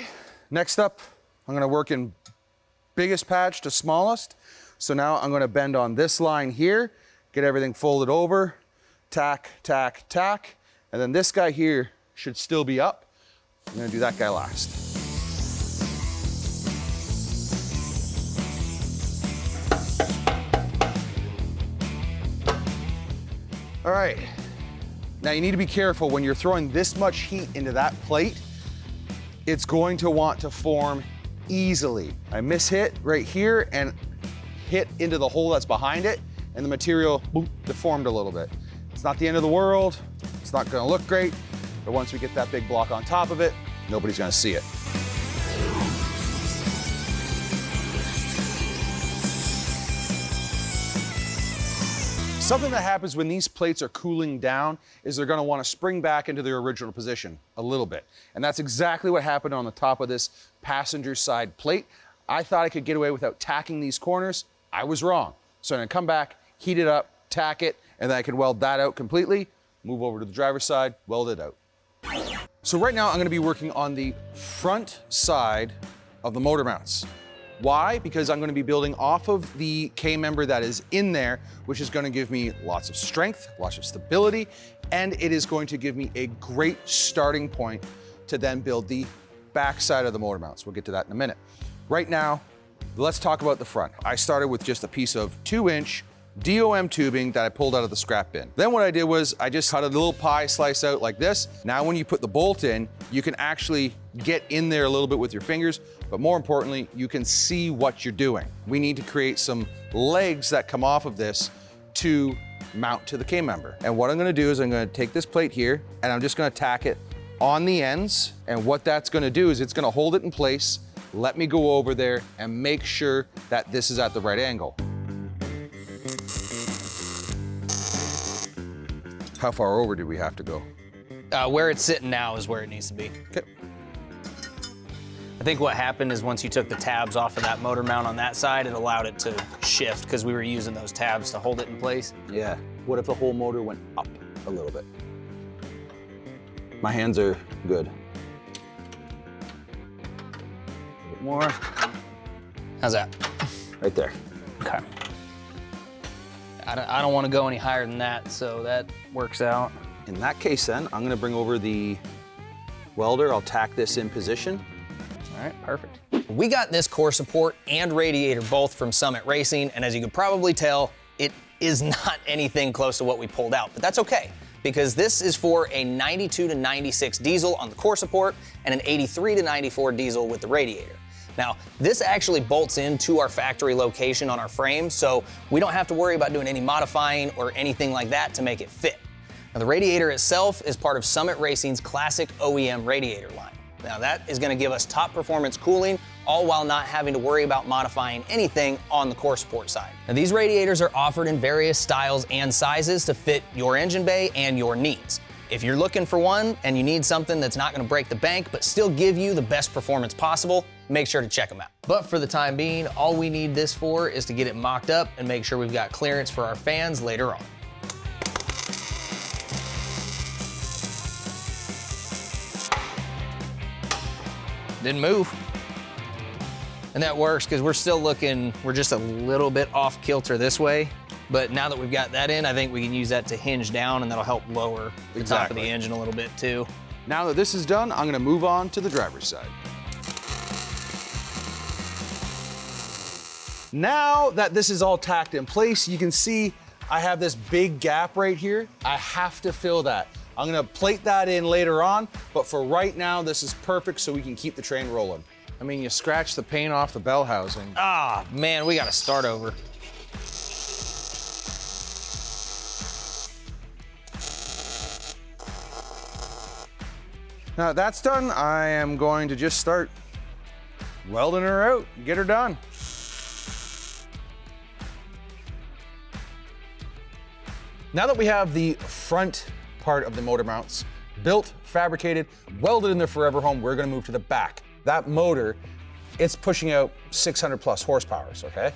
next up, I'm gonna work in biggest patch to smallest. So now I'm gonna bend on this line here, get everything folded over, tack, tack, tack, and then this guy here should still be up. I'm gonna do that guy last. All right, now you need to be careful when you're throwing this much heat into that plate. It's going to want to form easily. I mishit right here and hit into the hole that's behind it, and the material boop, deformed a little bit. It's not the end of the world. It's not gonna look great, but once we get that big block on top of it, nobody's gonna see it. Something that happens when these plates are cooling down is they're gonna wanna spring back into their original position a little bit. And that's exactly what happened on the top of this passenger side plate. I thought I could get away without tacking these corners. I was wrong. So I'm gonna come back, heat it up, tack it, and then I can weld that out completely, move over to the driver's side, weld it out. So right now I'm gonna be working on the front side of the motor mounts. Why? Because I'm gonna be building off of the K-member that is in there, which is gonna give me lots of strength, lots of stability, and it is going to give me a great starting point to then build the back side of the motor mounts. We'll get to that in a minute. Right now, let's talk about the front. I started with just a piece of 2-inch DOM tubing that I pulled out of the scrap bin. Then what I did was I just cut a little pie slice out like this. Now when you put the bolt in, you can actually get in there a little bit with your fingers, but more importantly, you can see what you're doing. We need to create some legs that come off of this to mount to the K-member. And what I'm gonna do is I'm gonna take this plate here and I'm just gonna tack it on the ends. And what that's gonna do is it's gonna hold it in place, let me go over there and make sure that this is at the right angle. How far over do we have to go? Where it's sitting now is where it needs to be. Okay. I think what happened is once you took the tabs off of that motor mount on that side, it allowed it to shift because we were using those tabs to hold it in place. Yeah. What if the whole motor went up a little bit? My hands are good. A bit more. How's that? Right there. Okay. I don't want to go any higher than that, so that works out. In that case then, I'm gonna bring over the welder. I'll tack this in position. All right, perfect. We got this core support and radiator both from Summit Racing, and as you can probably tell, it is not anything close to what we pulled out, but that's okay, because this is for a 92 to 96 diesel on the core support and an 83 to 94 diesel with the radiator. Now, this actually bolts into our factory location on our frame, so we don't have to worry about doing any modifying or anything like that to make it fit. Now, the radiator itself is part of Summit Racing's classic OEM radiator line. Now, that is going to give us top performance cooling, all while not having to worry about modifying anything on the core support side. Now, these radiators are offered in various styles and sizes to fit your engine bay and your needs. If you're looking for one and you need something that's not going to break the bank but still give you the best performance possible, make sure to check them out. But for the time being, all we need this for is to get it mocked up and make sure we've got clearance for our fans later on. Didn't move. And that works because we're still looking, we're just a little bit off kilter this way. But now that we've got that in, I think we can use that to hinge down, and that'll help lower the top of the engine a little bit too. Now that this is done, I'm gonna move on to the driver's side. Now that this is all tacked in place, you can see I have this big gap right here. I have to fill that. I'm gonna plate that in later on, but for right now, this is perfect so we can keep the train rolling. I mean, you scratch the paint off the bell housing. Ah, man, we gotta start over. Now that that's done, I am going to just start welding her out, get her done. Now that we have the front part of the motor mounts built, fabricated, welded in their forever home, we're gonna move to the back. That motor, it's pushing out 600 plus horsepower, okay?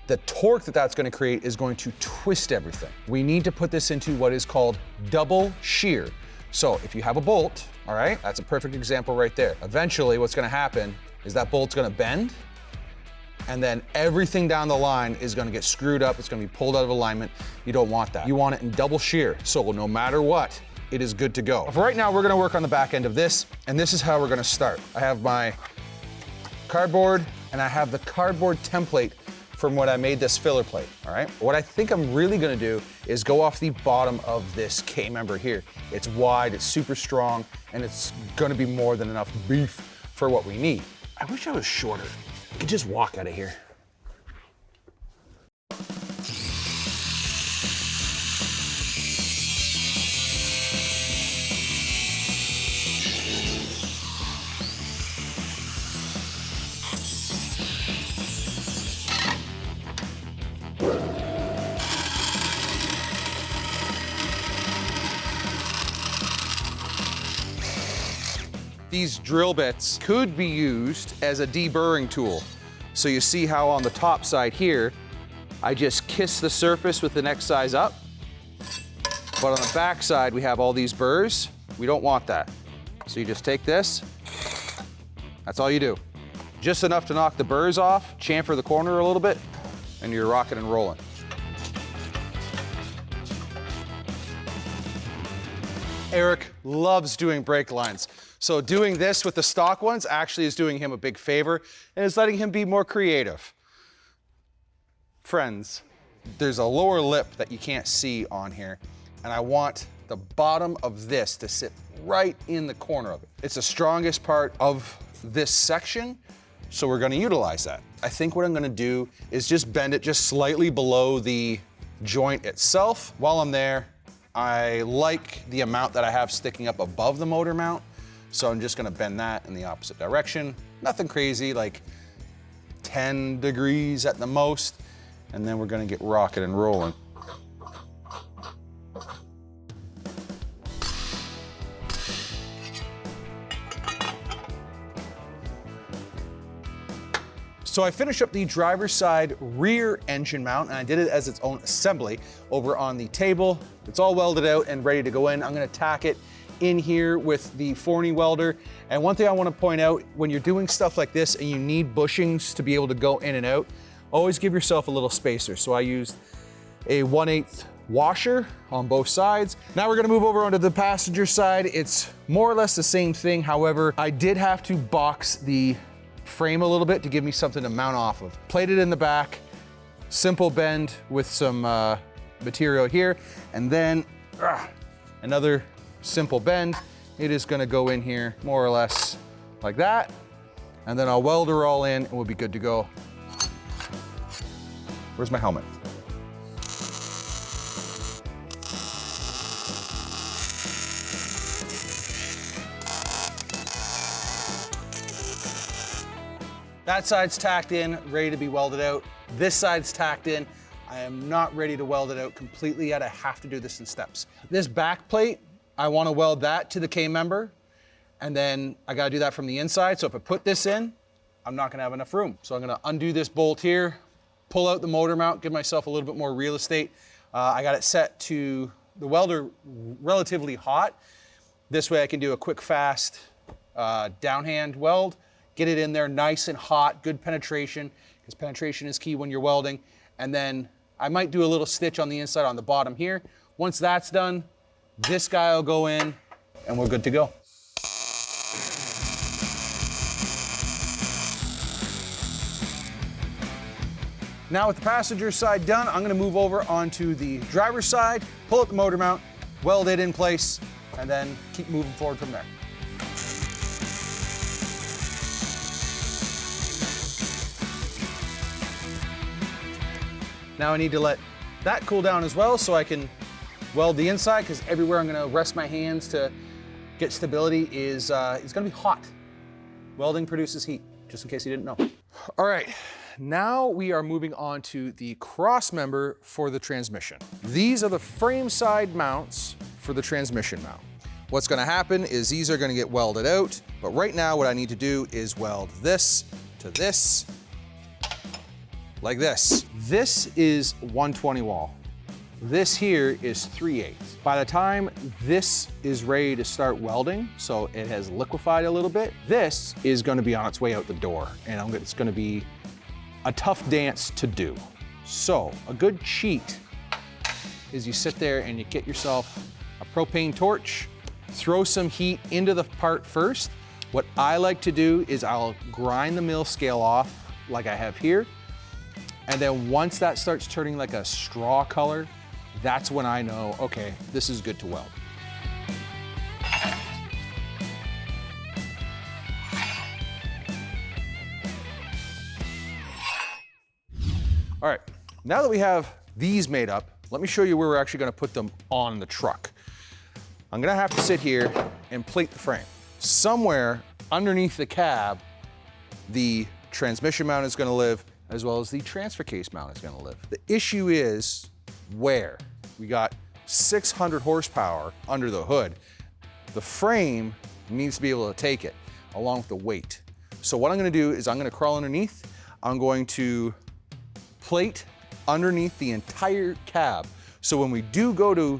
The torque that that's gonna create is going to twist everything. We need to put this into what is called double shear. So if you have a bolt, all right, that's a perfect example right there. Eventually what's gonna happen is that bolt's gonna bend, and then everything down the line is gonna get screwed up, it's gonna be pulled out of alignment. You don't want that. You want it in double shear, so no matter what, it is good to go. For right now, we're gonna work on the back end of this, and this is how we're gonna start. I have my cardboard, and I have the cardboard template from when I made this filler plate, all right? What I think I'm really gonna do is go off the bottom of this K-member here. It's wide, it's super strong, and it's gonna be more than enough beef for what we need. I wish I was shorter. I could just walk out of here. These drill bits could be used as a deburring tool. So you see how on the top side here, I just kiss the surface with the next size up. But on the back side, we have all these burrs. We don't want that. So you just take this, that's all you do. Just enough to knock the burrs off, chamfer the corner a little bit, and you're rocking and rolling. Eric loves doing brake lines. So doing this with the stock ones actually is doing him a big favor and is letting him be more creative. Friends, there's a lower lip that you can't see on here, and I want the bottom of this to sit right in the corner of it. It's the strongest part of this section, so we're gonna utilize that. I think what I'm gonna do is just bend it just slightly below the joint itself. While I'm there, I like the amount that I have sticking up above the motor mount, so I'm just gonna bend that in the opposite direction. Nothing crazy, like 10 degrees at the most, and then we're gonna get rocking and rolling. So I finished up the driver's side rear engine mount, and I did it as its own assembly over on the table. It's all welded out and ready to go in. I'm gonna tack it in here with the Forney welder. And one thing I want to point out, when you're doing stuff like this and you need bushings to be able to go in and out, always give yourself a little spacer. So I used a 1/8 washer on both sides. Now we're gonna move over onto the passenger side. It's more or less the same thing. However, I did have to box the frame a little bit to give me something to mount off of. Plate it in the back, simple bend with some material here, and then another simple bend. It is gonna go in here more or less like that, and then I'll weld her all in and we'll be good to go. Where's my helmet? That side's tacked in, ready to be welded out. This side's tacked in. I am not ready to weld it out completely yet. I have to do this in steps. This back plate, I want to weld that to the K-member, and then I got to do that from the inside. So if I put this in, I'm not going to have enough room. So I'm going to undo this bolt here, pull out the motor mount, give myself a little bit more real estate. I got it set to the welder relatively hot. This way I can do a quick, fast downhand weld, get it in there nice and hot, good penetration, because penetration is key when you're welding. And then I might do a little stitch on the inside on the bottom here. Once that's done, this guy will go in and we're good to go. Now with the passenger side done, I'm gonna move over onto the driver's side, pull out the motor mount, weld it in place, and then keep moving forward from there. Now I need to let that cool down as well so I can weld the inside, because everywhere I'm gonna rest my hands to get stability is gonna be hot. Welding produces heat, just in case you didn't know. All right, now we are moving on to the cross member for the transmission. These are the frame side mounts for the transmission mount. What's gonna happen is these are gonna get welded out, but right now what I need to do is weld this to this, like this. This is 120 wall. This here is 3/8. By the time this is ready to start welding, so it has liquefied a little bit, this is gonna be on its way out the door, and it's gonna be a tough dance to do. So a good cheat is you sit there and you get yourself a propane torch, throw some heat into the part first. What I like to do is I'll grind the mill scale off like I have here, and then once that starts turning like a straw color, that's when I know, okay, this is good to weld. All right, now that we have these made up, let me show you where we're actually gonna put them on the truck. I'm gonna have to sit here and plate the frame. Somewhere underneath the cab, the transmission mount is gonna live, as well as the transfer case mount is gonna live. The issue is where? We got 600 horsepower under the hood. The frame needs to be able to take it, along with the weight. So what I'm gonna do is I'm gonna crawl underneath. I'm going to plate underneath the entire cab. So when we do go to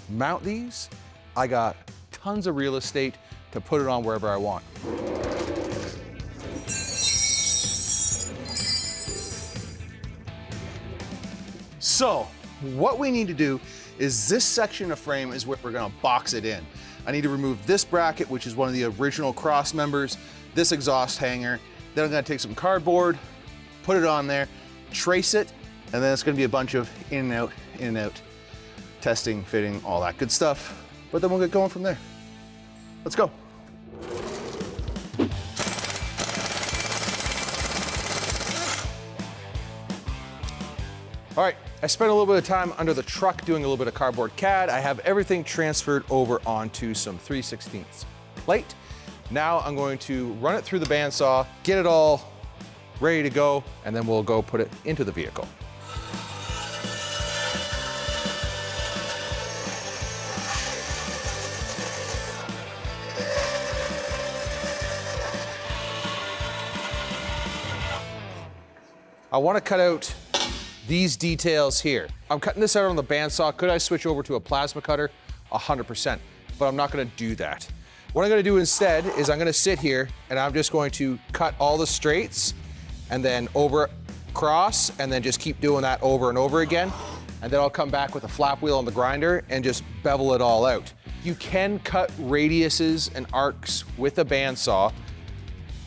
mount these, I got tons of real estate to put it on wherever I want. So what we need to do is this section of frame is where we're gonna box it in. I need to remove this bracket, which is one of the original cross members, this exhaust hanger. Then I'm gonna take some cardboard, put it on there, trace it, and then it's gonna be a bunch of in and out, testing, fitting, all that good stuff. But then we'll get going from there. Let's go. All right, I spent a little bit of time under the truck doing a little bit of cardboard CAD. I have everything transferred over onto some 3/16 plate. Now I'm going to run it through the bandsaw, get it all ready to go, and then we'll go put it into the vehicle. I want to cut out these details here. I'm cutting this out on the bandsaw. Could I switch over to a plasma cutter? 100%, but I'm not gonna do that. What I'm gonna do instead is I'm gonna sit here and I'm just going to cut all the straights and then over, across, and then just keep doing that over and over again. and then I'll come back with a flap wheel on the grinder and just bevel it all out. You can cut radiuses and arcs with a bandsaw,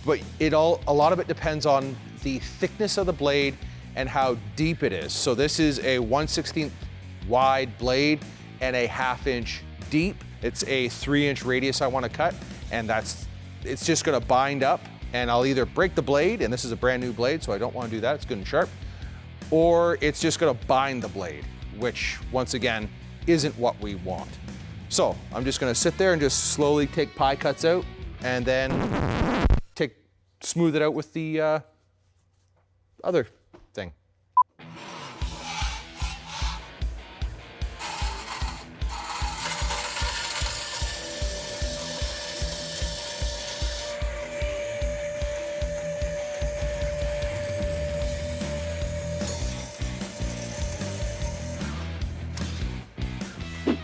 but a lot of it depends on the thickness of the blade and how deep it is. So this is a 1/16 wide blade and a 1/2 inch deep. It's a 3-inch radius I want to cut, and it's just going to bind up, and I'll either break the blade, and this is a brand new blade, so I don't want to do that, it's good and sharp, or it's just going to bind the blade, which once again isn't what we want. So I'm just going to sit there and just slowly take pie cuts out, and then smooth it out with the other thing.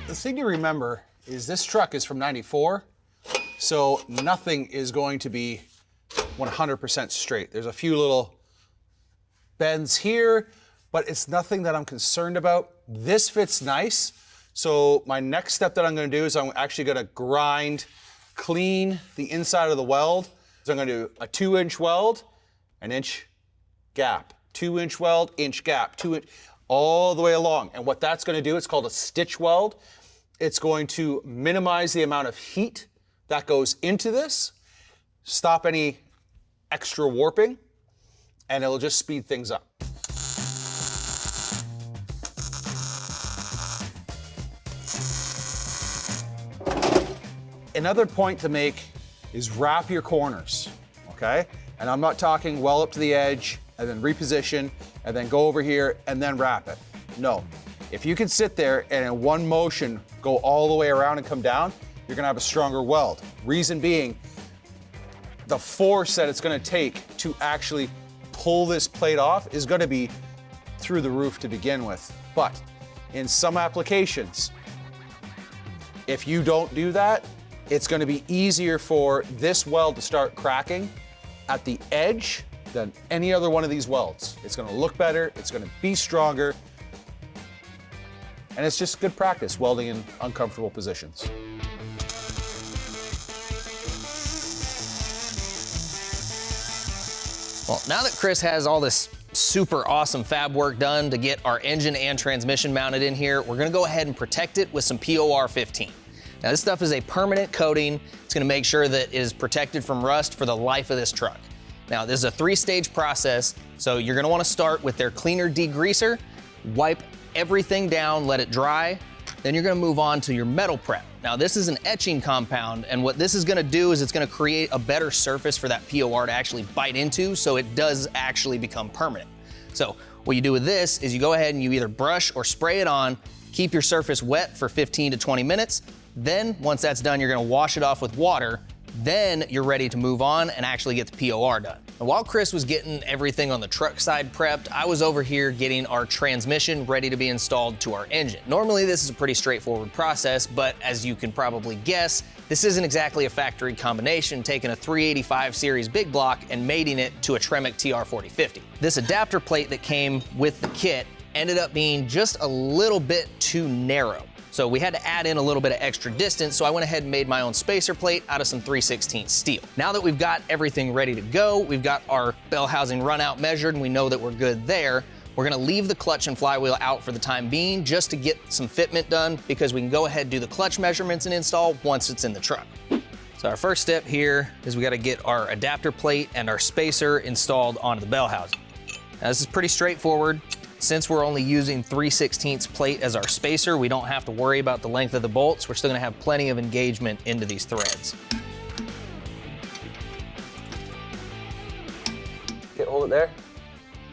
The thing to remember is this truck is from '94, so nothing is going to be 100% straight. There's a few little bends here, but it's nothing that I'm concerned about. This fits nice. So my next step that I'm gonna do is I'm actually gonna clean the inside of the weld. So I'm gonna do a 2-inch weld, an inch gap, 2-inch weld, inch gap, 2-inch, all the way along. And what that's gonna do, it's called a stitch weld. It's going to minimize the amount of heat that goes into this, stop any extra warping, and it'll just speed things up. Another point to make is wrap your corners, okay? And I'm not talking well up to the edge and then reposition and then go over here and then wrap it. No, if you can sit there and in one motion go all the way around and come down, you're gonna have a stronger weld. Reason being, the force that it's gonna take to actually pull this plate off is gonna be through the roof to begin with. But in some applications, if you don't do that, it's gonna be easier for this weld to start cracking at the edge than any other one of these welds. It's gonna look better, it's gonna be stronger, and it's just good practice welding in uncomfortable positions. Well, now that Chris has all this super awesome fab work done to get our engine and transmission mounted in here, we're gonna go ahead and protect it with some POR 15. Now this stuff is a permanent coating. It's gonna make sure that it is protected from rust for the life of this truck. Now this is a 3-stage process, so you're gonna wanna start with their cleaner degreaser, wipe everything down, let it dry, then you're gonna move on to your metal prep. Now this is an etching compound, and what this is gonna do is it's gonna create a better surface for that POR to actually bite into, so it does actually become permanent. So what you do with this is you go ahead and you either brush or spray it on, keep your surface wet for 15 to 20 minutes, then once that's done, you're gonna wash it off with water, then you're ready to move on and actually get the POR done. And while Chris was getting everything on the truck side prepped, I was over here getting our transmission ready to be installed to our engine. Normally this is a pretty straightforward process, but as you can probably guess, this isn't exactly a factory combination, taking a 385 series big block and mating it to a Tremec TR4050. This adapter plate that came with the kit ended up being just a little bit too narrow. So we had to add in a little bit of extra distance, so I went ahead and made my own spacer plate out of some 3/16 steel. Now that we've got everything ready to go, we've got our bell housing run out measured and we know that we're good there, we're gonna leave the clutch and flywheel out for the time being just to get some fitment done, because we can go ahead and do the clutch measurements and install once it's in the truck. So our first step here is we gotta get our adapter plate and our spacer installed onto the bell housing. Now this is pretty straightforward. Since we're only using 3/16 plate as our spacer, we don't have to worry about the length of the bolts. We're still gonna have plenty of engagement into these threads. Okay, hold it there.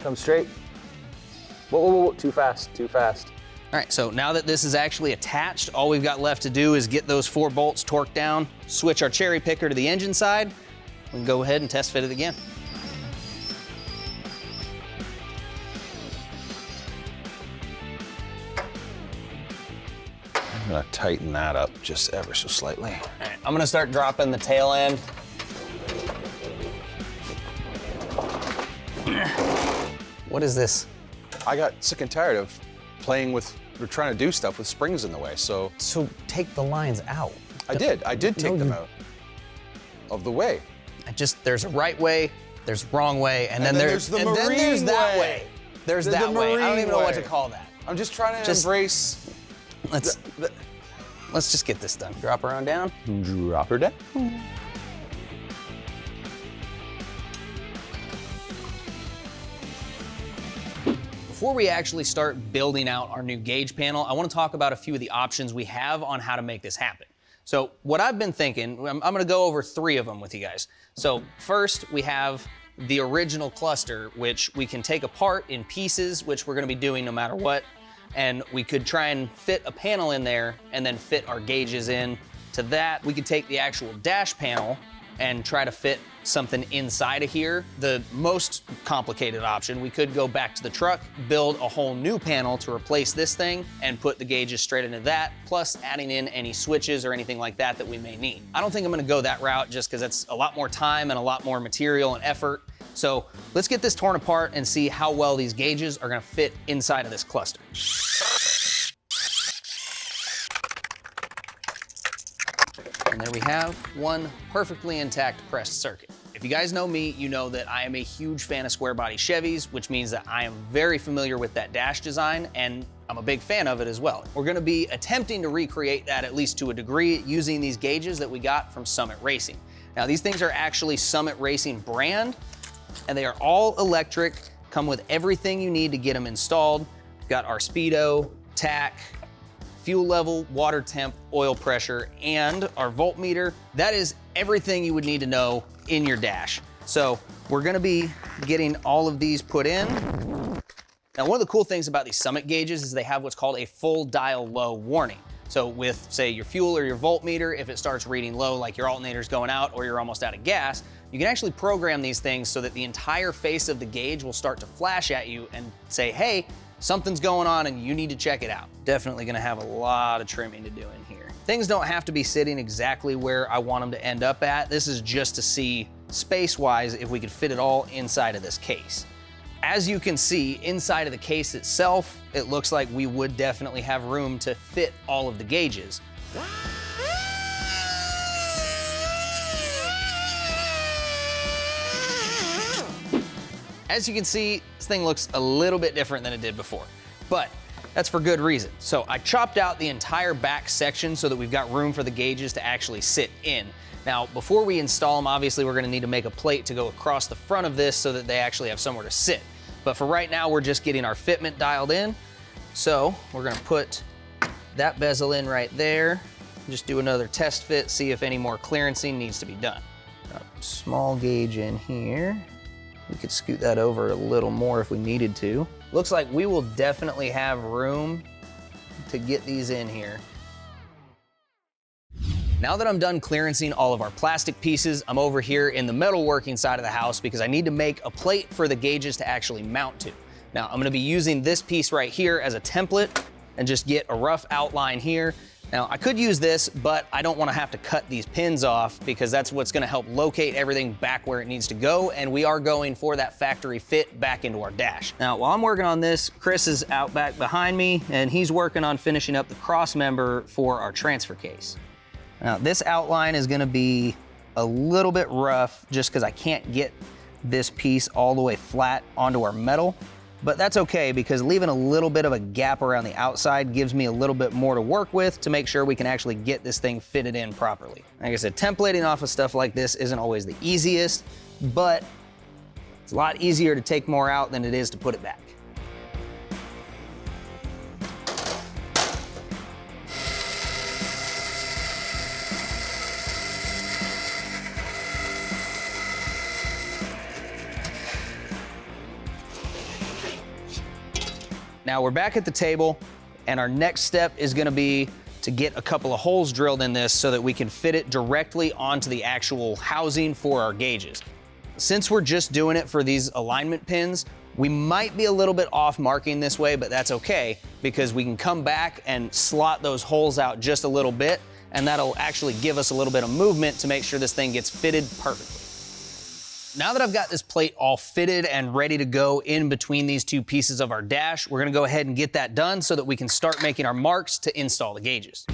Come straight. Whoa, whoa, whoa, too fast, too fast. All right, so now that this is actually attached, all we've got left to do is get those 4 bolts torqued down, switch our cherry picker to the engine side, and go ahead and test fit it again. I'm gonna tighten that up just ever so slightly. All right, I'm gonna start dropping the tail end. What is this? I got sick and tired of playing with, or trying to do stuff with springs in the way. So take the lines out. I did take them out of the way. There's a right way, there's a wrong way, and then there's the and then marine there's that way. way. There's There's that the way. I don't marine even know what to way. call that. I'm just trying to embrace. Let's just get this done. Drop her on down. Drop her down. Before we actually start building out our new gauge panel, I want to talk about a few of the options we have on how to make this happen. So what I've been thinking, I'm going to go over 3 of them with you guys. So first, we have the original cluster, which we can take apart in pieces, which we're going to be doing no matter what. And we could try and fit a panel in there and then fit our gauges in to that. We could take the actual dash panel and try to fit something inside of here. The most complicated option, we could go back to the truck, build a whole new panel to replace this thing and put the gauges straight into that, plus adding in any switches or anything like that that we may need. I don't think I'm gonna go that route just because it's a lot more time and a lot more material and effort. So let's get this torn apart and see how well these gauges are gonna fit inside of this cluster. And there we have one perfectly intact pressed circuit. If you guys know me, you know that I am a huge fan of square body Chevys, which means that I am very familiar with that dash design, and I'm a big fan of it as well. We're gonna be attempting to recreate that at least to a degree using these gauges that we got from Summit Racing. Now these things are actually Summit Racing brand, and they are all electric, come with everything you need to get them installed. We've got our speedo, tach, fuel level, water temp, oil pressure, and our voltmeter. That is everything you would need to know in your dash. So we're gonna be getting all of these put in. Now, one of the cool things about these Summit gauges is they have what's called a full dial low warning. So with, say, your fuel or your voltmeter, if it starts reading low, like your alternator's going out or you're almost out of gas, you can actually program these things so that the entire face of the gauge will start to flash at you and say, hey, something's going on and you need to check it out. Definitely gonna have a lot of trimming to do in here. Things don't have to be sitting exactly where I want them to end up at. This is just to see space-wise if we could fit it all inside of this case. As you can see, inside of the case itself, it looks like we would definitely have room to fit all of the gauges. As you can see, this thing looks a little bit different than it did before, but that's for good reason. So I chopped out the entire back section so that we've got room for the gauges to actually sit in. Now, before we install them, obviously we're gonna need to make a plate to go across the front of this so that they actually have somewhere to sit. But for right now, we're just getting our fitment dialed in. So we're gonna put that bezel in right there. Just do another test fit, see if any more clearancing needs to be done. Got a small gauge in here. We could scoot that over a little more if we needed to. Looks like we will definitely have room to get these in here. Now that I'm done clearancing all of our plastic pieces, I'm over here in the metalworking side of the house because I need to make a plate for the gauges to actually mount to. Now, I'm gonna be using this piece right here as a template and just get a rough outline here. Now, I could use this, but I don't wanna have to cut these pins off because that's what's gonna help locate everything back where it needs to go, and we are going for that factory fit back into our dash. Now, while I'm working on this, Chris is out back behind me, and he's working on finishing up the cross member for our transfer case. Now, this outline is gonna be a little bit rough just because I can't get this piece all the way flat onto our metal, but that's okay because leaving a little bit of a gap around the outside gives me a little bit more to work with to make sure we can actually get this thing fitted in properly. Like I said, templating off of stuff like this isn't always the easiest, but it's a lot easier to take more out than it is to put it back. Now we're back at the table, and our next step is gonna be to get a couple of holes drilled in this so that we can fit it directly onto the actual housing for our gauges. Since we're just doing it for these alignment pins, we might be a little bit off marking this way, but that's okay because we can come back and slot those holes out just a little bit, and that'll actually give us a little bit of movement to make sure this thing gets fitted perfectly. Now that I've got this plate all fitted and ready to go in between these two pieces of our dash, we're gonna go ahead and get that done so that we can start making our marks to install the gauges.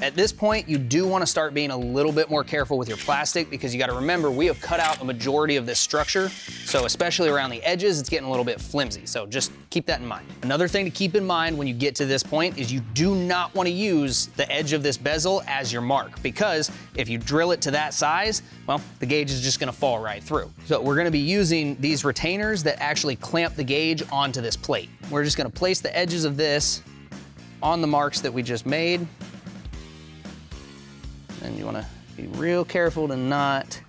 At this point, you do want to start being a little bit more careful with your plastic because you got to remember we have cut out a majority of this structure. So especially around the edges, it's getting a little bit flimsy. So just keep that in mind. Another thing to keep in mind when you get to this point is you do not want to use the edge of this bezel as your mark, because if you drill it to that size, well, the gauge is just going to fall right through. So we're going to be using these retainers that actually clamp the gauge onto this plate. We're just going to place the edges of this on the marks that we just made. And you want to be real careful to not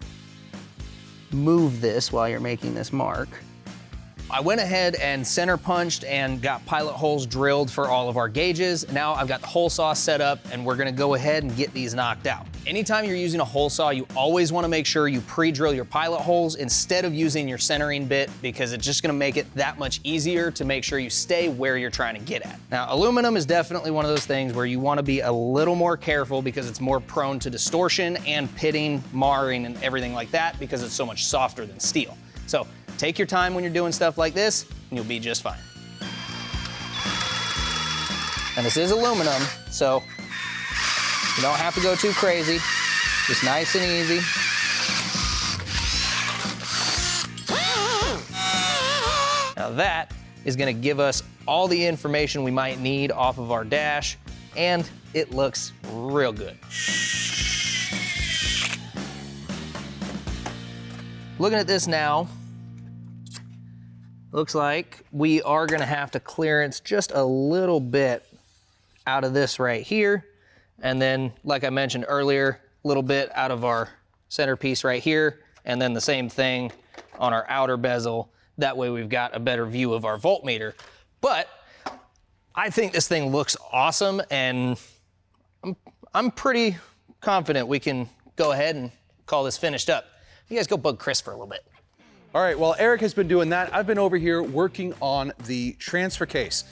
move this while you're making this mark. I went ahead and center punched and got pilot holes drilled for all of our gauges. Now I've got the hole saw set up and we're gonna go ahead and get these knocked out. Anytime you're using a hole saw, you always wanna make sure you pre-drill your pilot holes instead of using your centering bit, because it's just gonna make it that much easier to make sure you stay where you're trying to get at. Now, aluminum is definitely one of those things where you wanna be a little more careful because it's more prone to distortion and pitting, marring, and everything like that because it's so much softer than steel. So take your time when you're doing stuff like this, and you'll be just fine. And this is aluminum, so you don't have to go too crazy. Just nice and easy. Now that is gonna give us all the information we might need off of our dash, and it looks real good. Looking at this now, looks like we are gonna have to clearance just a little bit out of this right here. And then, like I mentioned earlier, a little bit out of our centerpiece right here. And then the same thing on our outer bezel. That way we've got a better view of our voltmeter. But I think this thing looks awesome, and I'm pretty confident we can go ahead and call this finished up. You guys go bug Chris for a little bit. All right, while Eric has been doing that, I've been over here working on the transfer case.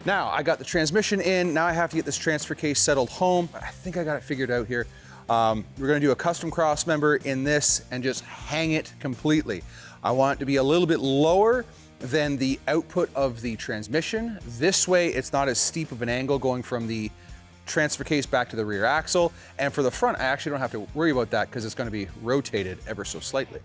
Now, I got the transmission in, now I have to get this transfer case settled home. I think I got it figured out here. We're gonna do a custom cross member in this and just hang it completely. I want it to be a little bit lower than the output of the transmission. This way, it's not as steep of an angle going from the transfer case back to the rear axle. And for the front, I actually don't have to worry about that because it's gonna be rotated ever so slightly.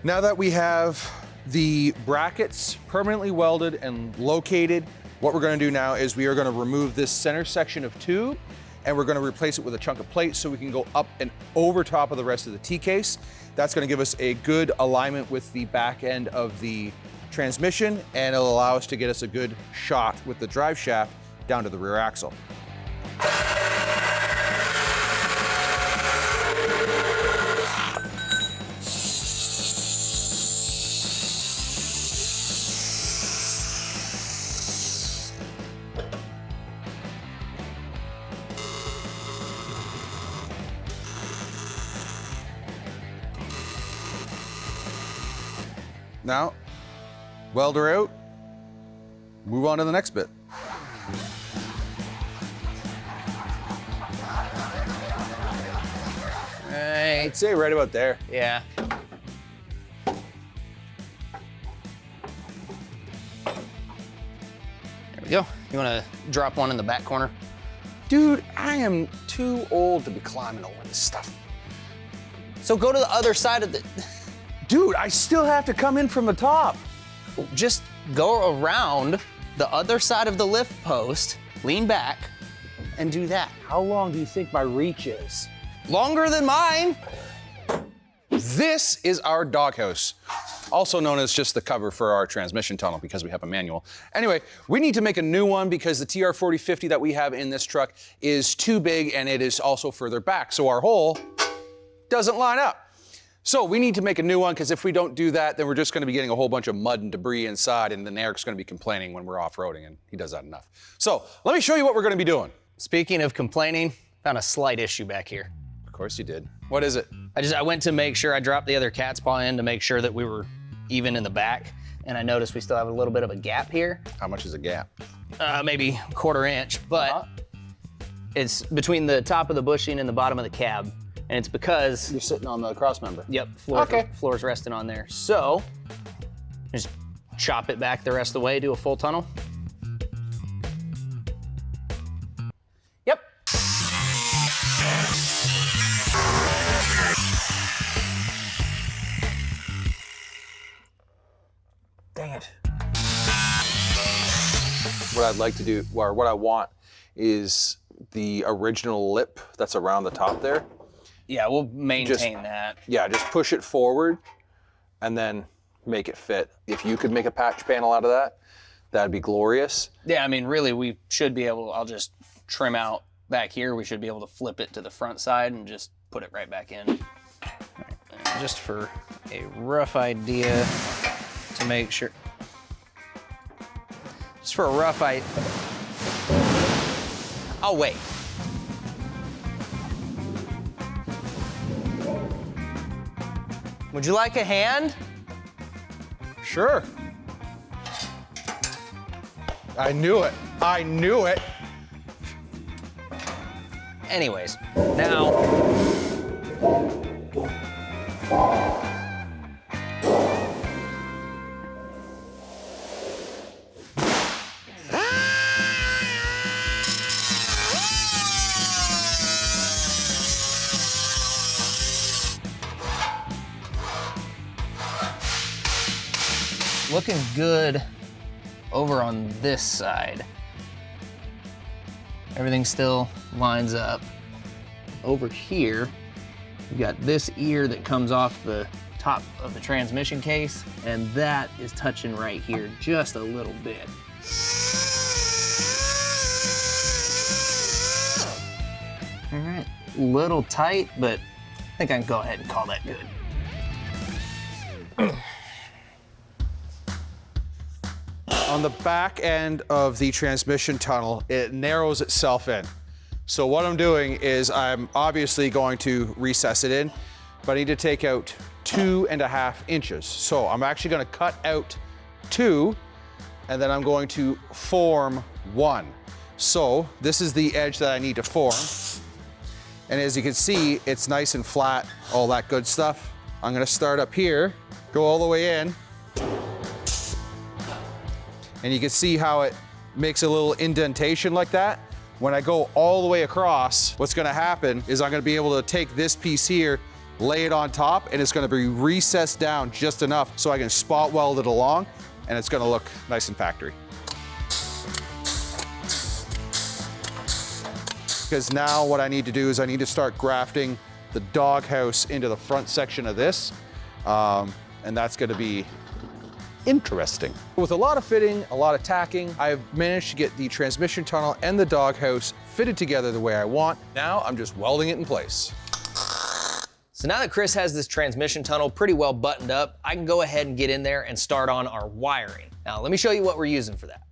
Now that we have the brackets permanently welded and located, what we're gonna do now is we are gonna remove this center section of tube and we're gonna replace it with a chunk of plate so we can go up and over top of the rest of the T-case. That's gonna give us a good alignment with the back end of the transmission, and it'll allow us to get us a good shot with the drive shaft down to the rear axle. Now, weld her out, move on to the next bit. Right. I'd say right about there. Yeah. There we go. You wanna drop one in the back corner? Dude, I am too old to be climbing over this stuff. So go to the other side of the... Dude, I still have to come in from the top. Just go around the other side of the lift post, lean back, and do that. How long do you think my reach is? Longer than mine. This is our doghouse, also known as just the cover for our transmission tunnel because we have a manual. Anyway, we need to make a new one because the TR4050 that we have in this truck is too big and it is also further back, so our hole doesn't line up. So we need to make a new one, because if we don't do that, then we're just gonna be getting a whole bunch of mud and debris inside, and then Eric's gonna be complaining when we're off-roading, and he does that enough. So let me show you what we're gonna be doing. Speaking of complaining, found a slight issue back here. Of course you did. What is it? I went to make sure I dropped the other cat's paw in to make sure that we were even in the back, and I noticed we still have a little bit of a gap here. How much is a gap? Maybe 1/4 inch, but it's between the top of the bushing and the bottom of the cab. And it's because, You're sitting on the cross member. yep, Okay. floor's resting on there. So, just chop it back the rest of the way, do a full tunnel. Yep. Dang it. What I'd like to do, or what I want, is the original lip that's around the top there. Yeah, we'll maintain that. Yeah, just push it forward and then make it fit. If you could make a patch panel out of that, that'd be glorious. Yeah, I mean, really, we should be able, I'll just trim out back here. We should be able to flip it to the front side and just put it right back in. And just for a rough idea to make sure. Just for a rough idea. Oh, wait. Would you like a hand? Sure. I knew it. I knew it. Anyways, now. Looking good over on this side. Everything still lines up. Over here, we've got this ear that comes off the top of the transmission case, and that is touching right here just a little bit. All right, little tight, but I think I can go ahead and call that good. On the back end of the transmission tunnel, it narrows itself in. So what I'm doing is I'm obviously going to recess it in, but I need to take out 2.5 inches. So I'm actually gonna cut out 2, and then I'm going to form 1. So this is the edge that I need to form. And as you can see, it's nice and flat, all that good stuff. I'm gonna start up here, go all the way in, and you can see how it makes a little indentation like that. When I go all the way across, what's gonna happen is I'm gonna be able to take this piece here, lay it on top, and it's gonna be recessed down just enough so I can spot weld it along, and it's gonna look nice and factory. Because now what I need to do is I need to start grafting the doghouse into the front section of this, and that's gonna be interesting. With a lot of fitting, a lot of tacking, I've managed to get the transmission tunnel and the doghouse fitted together the way I want. Now I'm just welding it in place. So now that Chris has this transmission tunnel pretty well buttoned up, I can go ahead and get in there and start on our wiring. Now let me show you what we're using for that.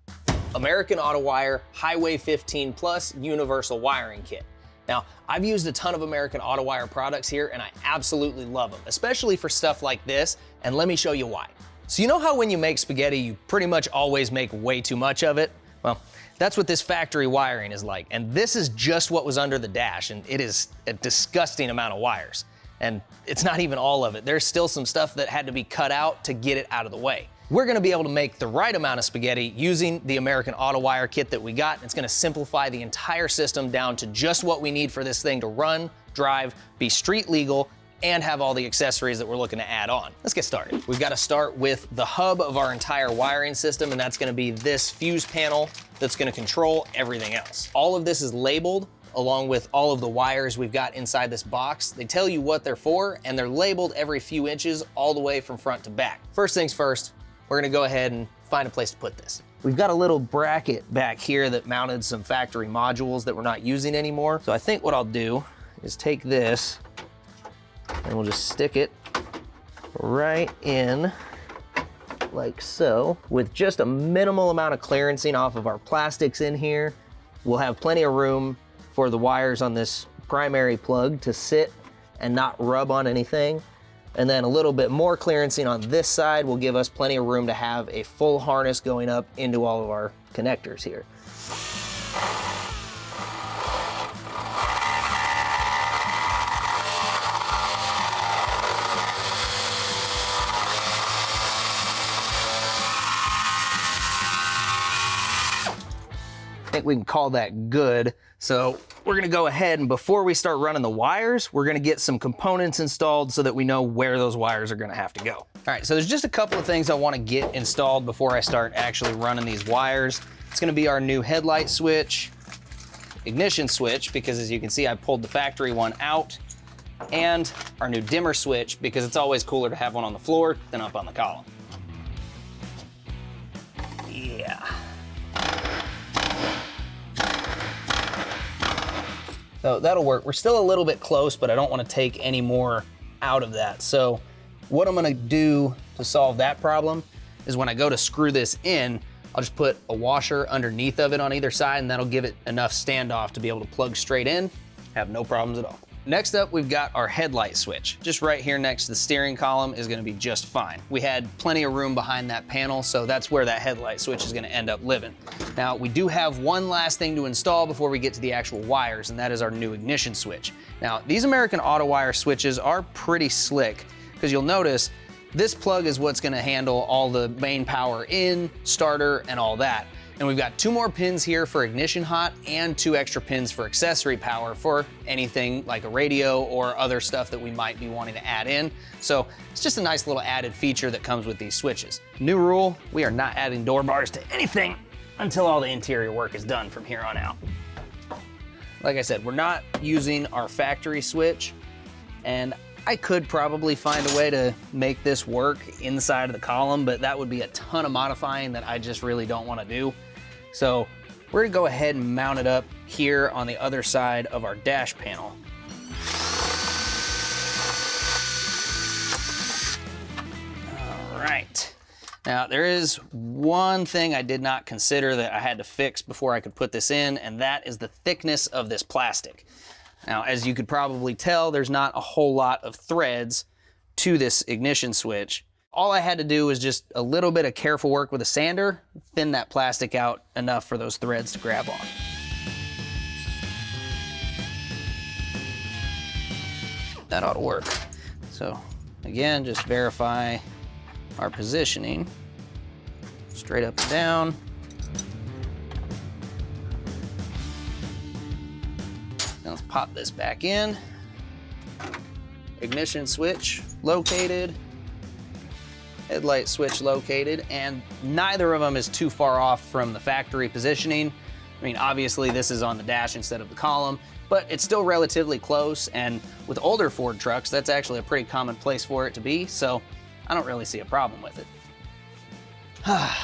American Auto Wire Highway 15 Plus Universal Wiring Kit. Now, I've used a ton of American Auto Wire products here and I absolutely love them, especially for stuff like this, and let me show you why. So you know how when you make spaghetti, you pretty much always make way too much of it? Well, that's what this factory wiring is like. And this is just what was under the dash, and it is a disgusting amount of wires. And it's not even all of it. There's still some stuff that had to be cut out to get it out of the way. We're gonna be able to make the right amount of spaghetti using the American Auto Wire kit that we got. It's gonna simplify the entire system down to just what we need for this thing to run, drive, be street legal, and have all the accessories that we're looking to add on. Let's get started. We've got to start with the hub of our entire wiring system, and that's gonna be this fuse panel that's gonna control everything else. All of this is labeled along with all of the wires we've got inside this box. They tell you what they're for, and they're labeled every few inches all the way from front to back. First things first, we're gonna go ahead and find a place to put this. We've got a little bracket back here that mounted some factory modules that we're not using anymore. So I think what I'll do is take this and we'll just stick it right in like so, with just a minimal amount of clearancing off of our plastics in here. We'll have plenty of room for the wires on this primary plug to sit and not rub on anything. And then a little bit more clearancing on this side will give us plenty of room to have a full harness going up into all of our connectors here. I think we can call that good. So we're gonna go ahead and before we start running the wires, we're gonna get some components installed so that we know where those wires are gonna have to go. All right, so there's just a couple of things I wanna get installed before I start actually running these wires. It's gonna be our new headlight switch, ignition switch, because as you can see, I pulled the factory one out, and our new dimmer switch, because it's always cooler to have one on the floor than up on the column. Yeah. So that'll work. We're still a little bit close, but I don't want to take any more out of that. So what I'm gonna do to solve that problem is when I go to screw this in, I'll just put a washer underneath of it on either side, and that'll give it enough standoff to be able to plug straight in, have no problems at all. Next up, we've got our headlight switch. Just right here next to the steering column is gonna be just fine. We had plenty of room behind that panel, so that's where that headlight switch is gonna end up living. Now, we do have one last thing to install before we get to the actual wires, and that is our new ignition switch. Now, these American Auto Wire switches are pretty slick, because you'll notice this plug is what's gonna handle all the main power in, starter, and all that. And we've got 2 more pins here for ignition hot and 2 extra pins for accessory power for anything like a radio or other stuff that we might be wanting to add in. So it's just a nice little added feature that comes with these switches. New rule, we are not adding door bars to anything until all the interior work is done from here on out. Like I said, we're not using our factory switch, and I could probably find a way to make this work inside of the column, but that would be a ton of modifying that I just really don't want to do. So we're gonna go ahead and mount it up here on the other side of our dash panel. All right. Now there is one thing I did not consider that I had to fix before I could put this in, and that is the thickness of this plastic. Now, as you could probably tell, there's not a whole lot of threads to this ignition switch. All I had to do was just a little bit of careful work with a sander, thin that plastic out enough for those threads to grab on. That ought to work. So again, just verify our positioning. Straight up and down. Now let's pop this back in. Ignition switch located. Headlight switch located, and neither of them is too far off from the factory positioning. I mean, obviously this is on the dash instead of the column, but it's still relatively close, and with older Ford trucks, that's actually a pretty common place for it to be, so I don't really see a problem with it. I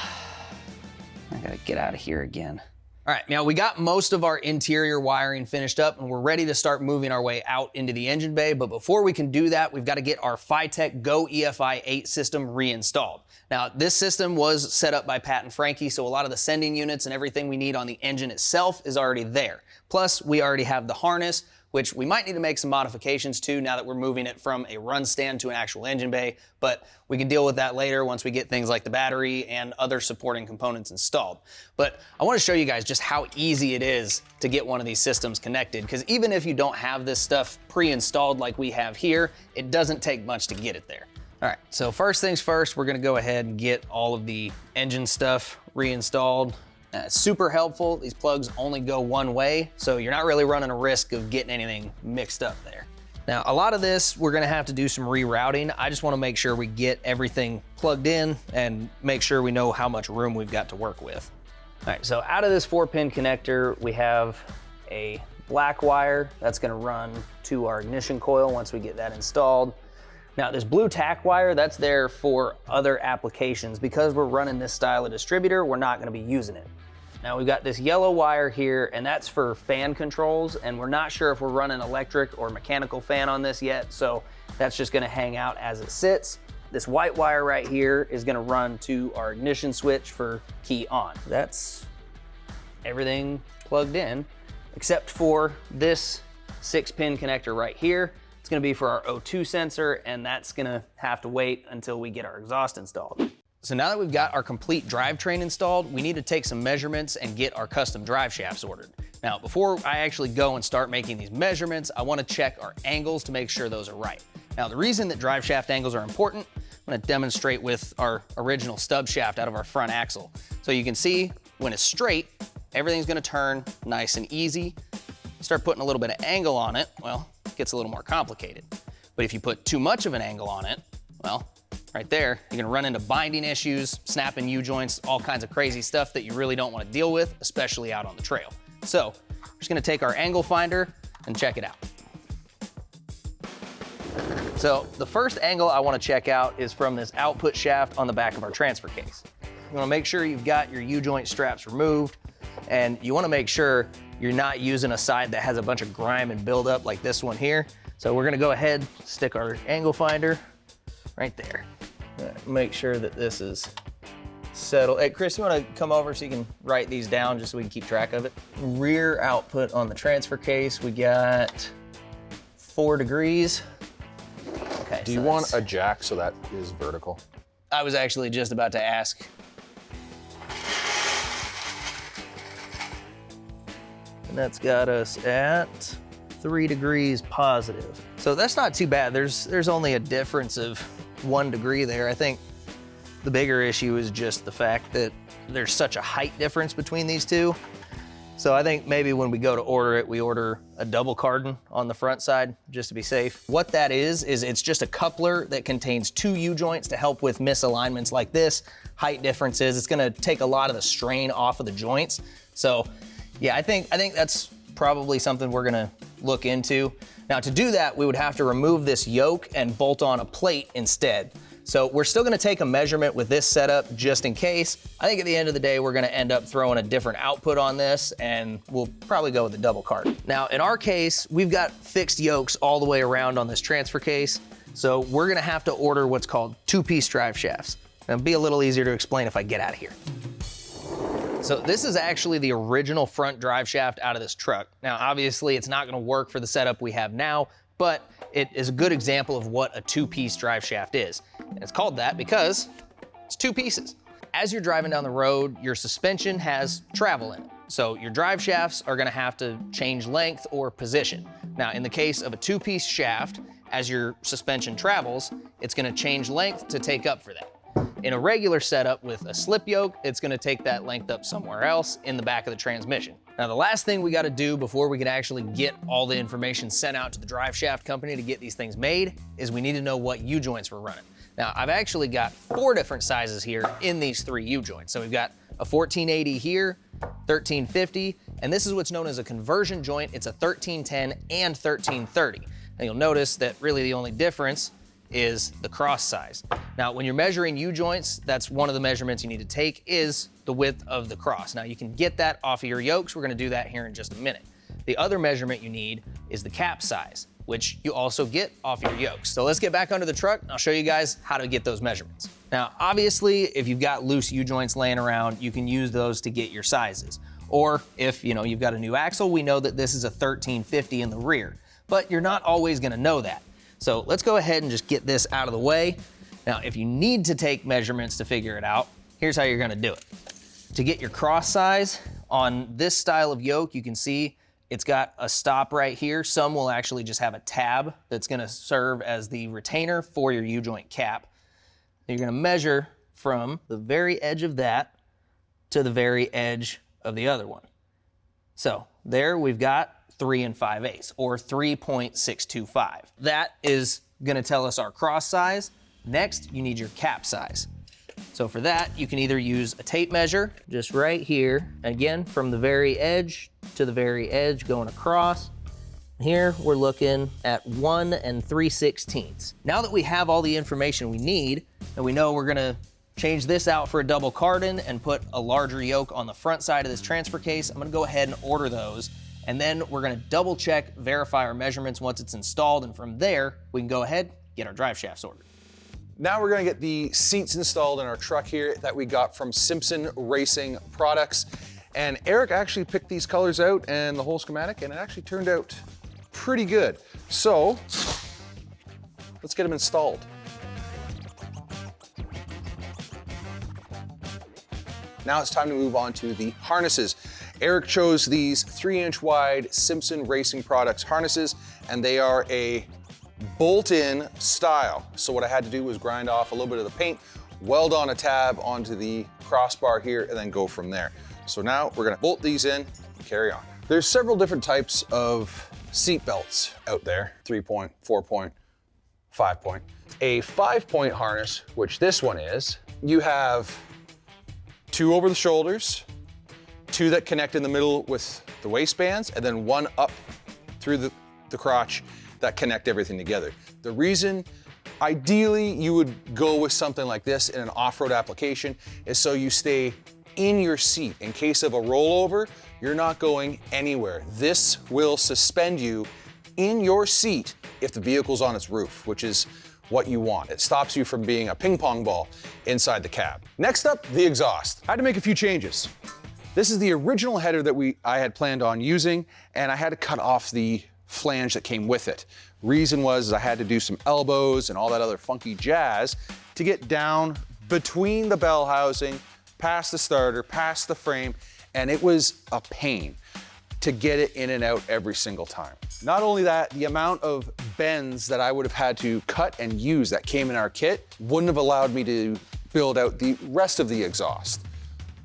gotta get out of here again. All right, now we got most of our interior wiring finished up and we're ready to start moving our way out into the engine bay, but before we can do that, we've got to get our Phytech Go EFI 8 system reinstalled. Now, this system was set up by Pat and Frankie, so a lot of the sending units and everything we need on the engine itself is already there. Plus, we already have the harness, which we might need to make some modifications to now that we're moving it from a run stand to an actual engine bay, but we can deal with that later once we get things like the battery and other supporting components installed. But I want to show you guys just how easy it is to get one of these systems connected, because even if you don't have this stuff pre-installed like we have here, it doesn't take much to get it there. All right, so first things first, we're gonna go ahead and get all of the engine stuff reinstalled. It's super helpful. These plugs only go one way, so you're not really running a risk of getting anything mixed up there. Now, a lot of this, we're gonna have to do some rerouting. I just wanna make sure we get everything plugged in and make sure we know how much room we've got to work with. All right, so out of this 4-pin connector, we have a black wire that's gonna run to our ignition coil once we get that installed. Now, this blue tack wire, that's there for other applications. Because we're running this style of distributor, we're not gonna be using it. Now, we've got this yellow wire here, and that's for fan controls, and we're not sure if we're running electric or mechanical fan on this yet, so that's just gonna hang out as it sits. This white wire right here is gonna run to our ignition switch for key on. That's everything plugged in, except for this 6-pin connector right here. It's gonna be for our O2 sensor, and that's gonna have to wait until we get our exhaust installed. So now that we've got our complete drivetrain installed, we need to take some measurements and get our custom drive shafts ordered. Now, before I actually go and start making these measurements, I wanna check our angles to make sure those are right. Now, the reason that drive shaft angles are important, I'm gonna demonstrate with our original stub shaft out of our front axle. So you can see when it's straight, everything's gonna turn nice and easy. Start putting a little bit of angle on it, well, it gets a little more complicated. But if you put too much of an angle on it, well, right there, you're gonna run into binding issues, snapping U-joints, all kinds of crazy stuff that you really don't wanna deal with, especially out on the trail. So, we're just gonna take our angle finder and check it out. So, the first angle I wanna check out is from this output shaft on the back of our transfer case. You wanna make sure you've got your U-joint straps removed, and you wanna make sure you're not using a side that has a bunch of grime and buildup like this one here. So we're gonna go ahead, stick our angle finder right there. Make sure that this is settled. Hey, Chris, you wanna come over so you can write these down just so we can keep track of it? Rear output on the transfer case, we got 4 degrees. Okay. Do you want a jack so that is vertical? I was actually just about to ask. And that's got us at 3 degrees positive. So that's not too bad. There's only a difference of 1 degree there. I think the bigger issue is just the fact that there's such a height difference between these two. So I think maybe when we go to order it, we order a double cardan on the front side just to be safe. What that is it's just a coupler that contains 2 U-joints to help with misalignments like this, height differences. It's gonna take a lot of the strain off of the joints. So yeah, I think that's probably something we're gonna look into. Now to do that, we would have to remove this yoke and bolt on a plate instead. So we're still gonna take a measurement with this setup just in case. I think at the end of the day, we're gonna end up throwing a different output on this, and we'll probably go with the double cart. Now in our case, we've got fixed yokes all the way around on this transfer case. So we're gonna have to order what's called 2-piece drive shafts. It'll be a little easier to explain if I get out of here. So this is actually the original front drive shaft out of this truck. Now, obviously it's not gonna work for the setup we have now, but it is a good example of what a 2-piece drive shaft is. And it's called that because it's 2 pieces. As you're driving down the road, your suspension has travel in it. So your drive shafts are gonna have to change length or position. Now, in the case of a 2-piece shaft, as your suspension travels, it's gonna change length to take up for that. In a regular setup with a slip yoke, it's gonna take that length up somewhere else in the back of the transmission. Now, the last thing we gotta do before we can actually get all the information sent out to the drive shaft company to get these things made is we need to know what U-joints we're running. Now, I've actually got 4 different sizes here in these 3 U-joints. So we've got a 1480 here, 1350, and this is what's known as a conversion joint. It's a 1310 and 1330. And you'll notice that really the only difference is the cross size. Now, when you're measuring U-joints, that's one of the measurements you need to take is the width of the cross. Now, you can get that off of your yokes. We're gonna do that here in just a minute. The other measurement you need is the cap size, which you also get off your yokes. So let's get back under the truck and I'll show you guys how to get those measurements. Now, obviously, if you've got loose U-joints laying around, you can use those to get your sizes. Or if you've got a new axle, we know that this is a 1350 in the rear, but you're not always gonna know that. So let's go ahead and just get this out of the way. Now, if you need to take measurements to figure it out, here's how you're gonna do it. To get your cross size on this style of yoke, you can see it's got a stop right here. Some will actually just have a tab that's gonna serve as the retainer for your U-joint cap. You're gonna measure from the very edge of that to the very edge of the other one. So there we've got 3 5/8 or 3.625. That is gonna tell us our cross size. Next, you need your cap size. So for that, you can either use a tape measure, just right here, again, from the very edge to the very edge going across. Here, we're looking at 1 3/16. Now that we have all the information we need, and we know we're gonna change this out for a double cardan and put a larger yoke on the front side of this transfer case, I'm gonna go ahead and order those. And then we're gonna double check, verify our measurements once it's installed, and from there, we can go ahead, get our drive shafts ordered. Now we're gonna get the seats installed in our truck here that we got from Simpson Racing Products. And Eric actually picked these colors out and the whole schematic, and it actually turned out pretty good. So let's get them installed. Now it's time to move on to the harnesses. Eric chose these 3-inch wide Simpson Racing Products harnesses, and they are a bolt-in style. So what I had to do was grind off a little bit of the paint, weld on a tab onto the crossbar here, and then go from there. So now we're gonna bolt these in and carry on. There's several different types of seat belts out there, 3-point, 4-point, 5-point. A 5-point harness, which this one is, you have 2 over the shoulders, 2 that connect in the middle with the waistbands, and then 1 up through the crotch that connect everything together. The reason ideally you would go with something like this in an off-road application is so you stay in your seat. In case of a rollover, you're not going anywhere. This will suspend you in your seat if the vehicle's on its roof, which is what you want. It stops you from being a ping pong ball inside the cab. Next up, the exhaust. I had to make a few changes. This is the original header that I had planned on using, and I had to cut off the flange that came with it. Reason was I had to do some elbows and all that other funky jazz to get down between the bell housing, past the starter, past the frame, and it was a pain to get it in and out every single time. Not only that, the amount of bends that I would have had to cut and use that came in our kit wouldn't have allowed me to build out the rest of the exhaust.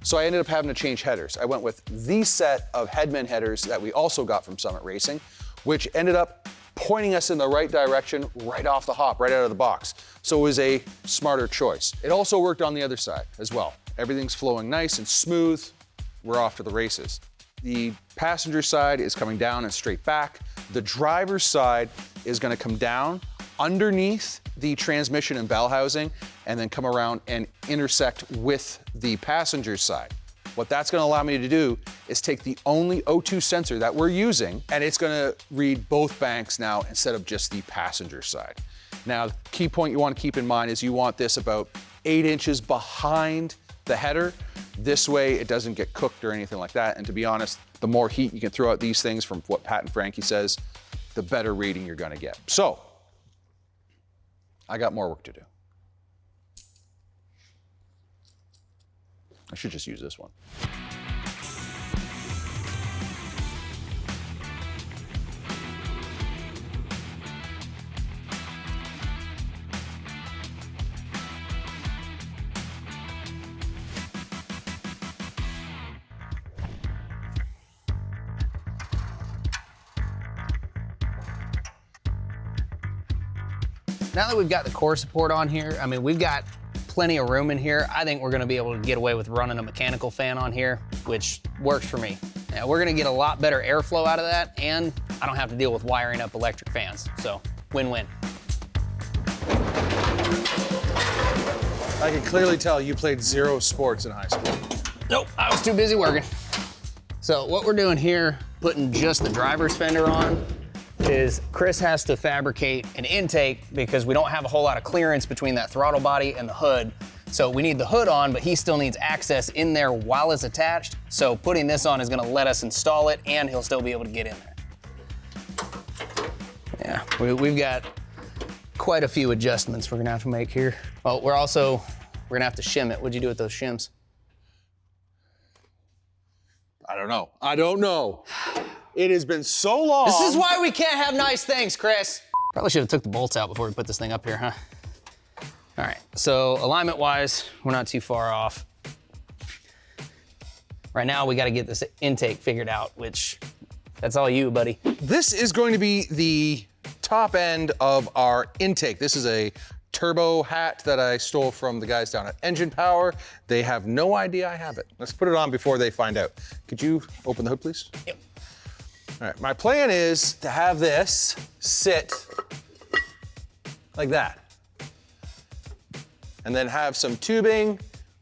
So I ended up having to change headers. I went with the set of Headman headers that we also got from Summit Racing, which ended up pointing us in the right direction right off the hop, right out of the box. So it was a smarter choice. It also worked on the other side as well. Everything's flowing nice and smooth. We're off to the races. The passenger side is coming down and straight back. The driver's side is gonna come down underneath the transmission and bell housing and then come around and intersect with the passenger side. What that's gonna allow me to do is take the only O2 sensor that we're using, and it's gonna read both banks now instead of just the passenger side. Now, the key point you wanna keep in mind is you want this about 8 inches behind the header. This way it doesn't get cooked or anything like that. And to be honest, the more heat you can throw at these things, from what Pat and Frankie says, the better reading you're gonna get. So, I got more work to do. I should just use this one. Now that we've got the core support on here, I mean, we've got plenty of room in here. I think we're gonna be able to get away with running a mechanical fan on here, which works for me. Now, we're gonna get a lot better airflow out of that, and I don't have to deal with wiring up electric fans. So, win-win. I can clearly tell you played 0 sports in high school. Nope, I was too busy working. So what we're doing here, putting just the driver's fender on, is Chris has to fabricate an intake because we don't have a whole lot of clearance between that throttle body and the hood. So we need the hood on, but he still needs access in there while it's attached. So putting this on is gonna let us install it, and he'll still be able to get in there. Yeah, we've got quite a few adjustments we're gonna have to make here. Oh, we're gonna have to shim it. What'd you do with those shims? I don't know. It has been so long. This is why we can't have nice things, Chris. Probably should have took the bolts out before we put this thing up here, huh? All right, so alignment-wise, we're not too far off. Right now, we gotta get this intake figured out, which, that's all you, buddy. This is going to be the top end of our intake. This is a turbo hat that I stole from the guys down at Engine Power. They have no idea I have it. Let's put it on before they find out. Could you open the hood, please? Yep. All right, my plan is to have this sit like that. And then have some tubing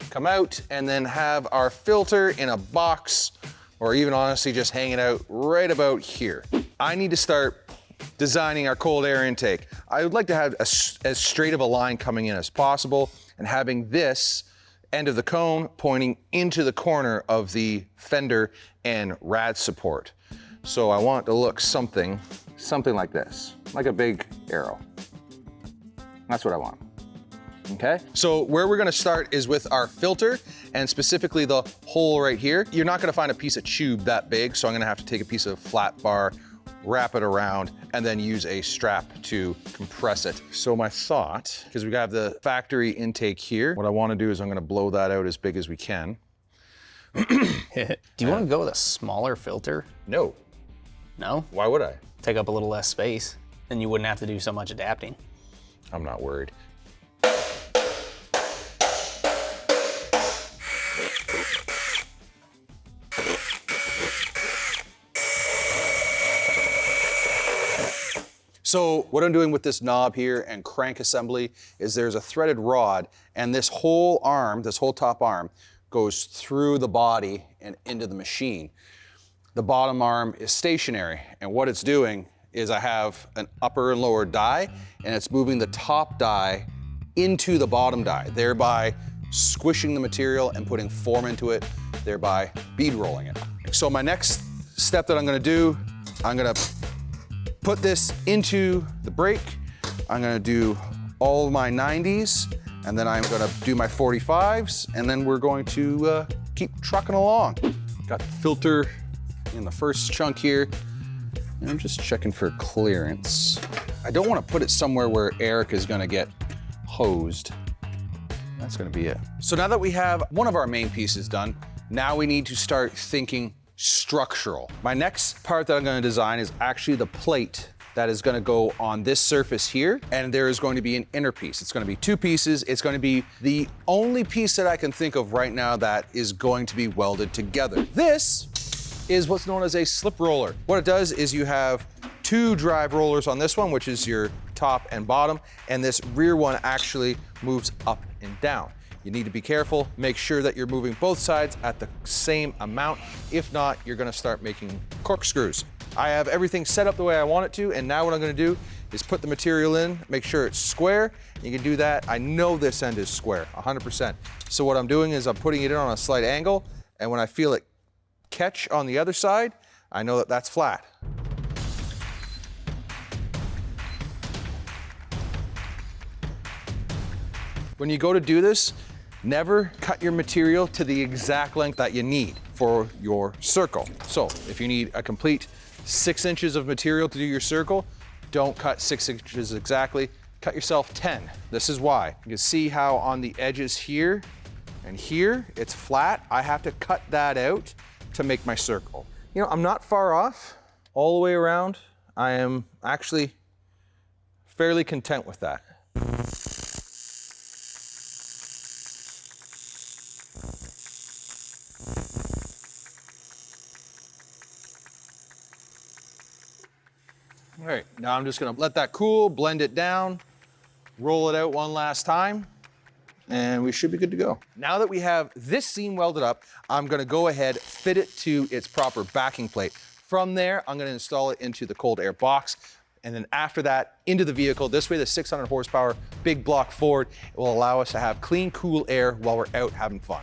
come out, and then have our filter in a box, or even honestly just hanging out right about here. I need to start designing our cold air intake. I would like to have as straight of a line coming in as possible, and having this end of the cone pointing into the corner of the fender and rad support. So I want it to look something like this, like a big arrow. That's what I want. Okay, so where we're gonna start is with our filter, and specifically the hole right here. You're not gonna find a piece of tube that big, so I'm gonna have to take a piece of flat bar, wrap it around, and then use a strap to compress it. So my thought, because we have the factory intake here, what I wanna do is I'm gonna blow that out as big as we can. Do you want to go with a smaller filter? No, No? why would I? Take up a little less space, then you wouldn't have to do so much adapting. I'm not worried. So what I'm doing with this knob here and crank assembly is there's a threaded rod, and this whole arm, this whole top arm, goes through the body and into the machine. The bottom arm is stationary, and what it's doing is I have an upper and lower die, and it's moving the top die into the bottom die, thereby squishing the material and putting form into it, thereby bead rolling it. So my next step that I'm gonna do, I'm gonna put this into the brake. I'm gonna do all of my 90s, and then I'm gonna do my 45s, and then we're going to keep trucking along. Got the filter in the first chunk here, and I'm just checking for clearance. I don't wanna put it somewhere where Eric is gonna get hosed. That's gonna be it. So now that we have one of our main pieces done, now we need to start thinking structural. My next part that I'm gonna design is actually the plate that is gonna go on this surface here, and there is going to be an inner piece. It's gonna be two pieces. It's gonna be the only piece that I can think of right now that is going to be welded together. This is what's known as a slip roller. What it does is you have two drive rollers on this one, which is your top and bottom, and this rear one actually moves up and down. You need to be careful, make sure that you're moving both sides at the same amount. If not, you're gonna start making corkscrews. I have everything set up the way I want it to, and now what I'm gonna do is put the material in, make sure it's square. You can do that. I know this end is square, 100%. So what I'm doing is I'm putting it in on a slight angle, and when I feel it catch on the other side, I know that that's flat. When you go to do this, never cut your material to the exact length that you need for your circle. So if you need a complete 6 inches of material to do your circle, don't cut 6 inches exactly, cut yourself 10. This is why. You can see how on the edges here and here, it's flat. I have to cut that out to make my circle. You know, I'm not far off all the way around. I am actually fairly content with that. All right, now I'm just gonna let that cool, blend it down, roll it out one last time, and we should be good to go. Now that we have this seam welded up, I'm gonna go ahead, fit it to its proper backing plate. From there, I'm gonna install it into the cold air box, and then after that, into the vehicle. This way, the 600 horsepower big block Ford will allow us to have clean, cool air while we're out having fun.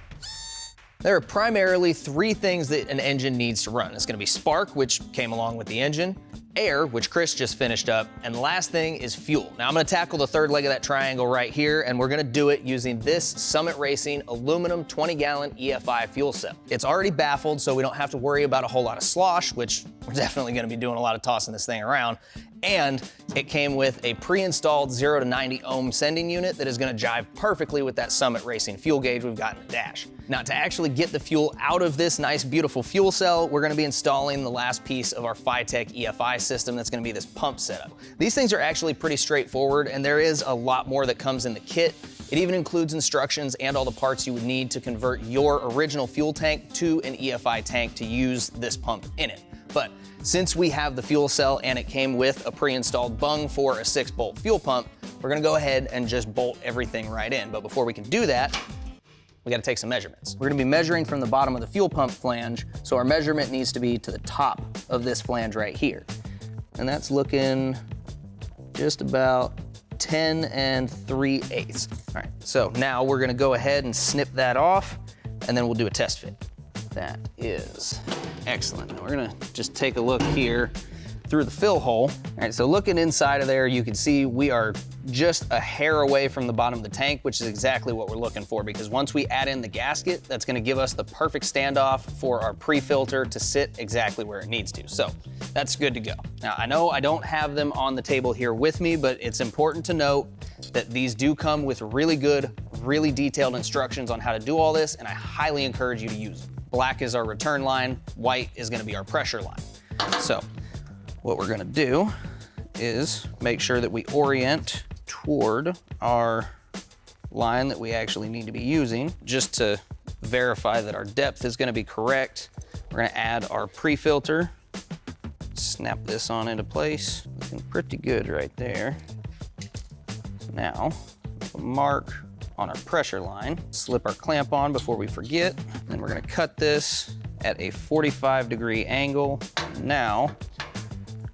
There are primarily 3 things that an engine needs to run. It's gonna be spark, which came along with the engine, air, which Chris just finished up, and the last thing is fuel. Now I'm gonna tackle the third leg of that triangle right here, and we're gonna do it using this Summit Racing aluminum 20-gallon EFI fuel cell. It's already baffled, so we don't have to worry about a whole lot of slosh, which we're definitely gonna be doing a lot of tossing this thing around. And it came with a pre-installed 0 to 90 ohm sending unit that is gonna jive perfectly with that Summit Racing fuel gauge we've got in the dash. Now, to actually get the fuel out of this nice, beautiful fuel cell, we're gonna be installing the last piece of our Phytech EFI system. That's gonna be this pump setup. These things are actually pretty straightforward, and there is a lot more that comes in the kit. It even includes instructions and all the parts you would need to convert your original fuel tank to an EFI tank to use this pump in it. But since we have the fuel cell and it came with a pre-installed bung for a 6-bolt fuel pump, we're gonna go ahead and just bolt everything right in. But before we can do that, we gotta take some measurements. We're gonna be measuring from the bottom of the fuel pump flange, so our measurement needs to be to the top of this flange right here. And that's looking just about 10 3/8. All right, so now we're gonna go ahead and snip that off, and then we'll do a test fit. That is excellent. Now we're gonna just take a look here through the fill hole. All right, so looking inside of there, you can see we are just a hair away from the bottom of the tank, which is exactly what we're looking for, because once we add in the gasket, that's gonna give us the perfect standoff for our pre-filter to sit exactly where it needs to. So that's good to go. Now, I know I don't have them on the table here with me, but it's important to note that these do come with really good, really detailed instructions on how to do all this, and I highly encourage you to use them. Black is our return line, white is gonna be our pressure line. So what we're gonna do is make sure that we orient toward our line that we actually need to be using. Just to verify that our depth is gonna be correct, we're gonna add our pre-filter, snap this on into place. Looking pretty good right there. Now, mark on our pressure line, slip our clamp on before we forget, then we're gonna cut this at a 45-degree angle. Now,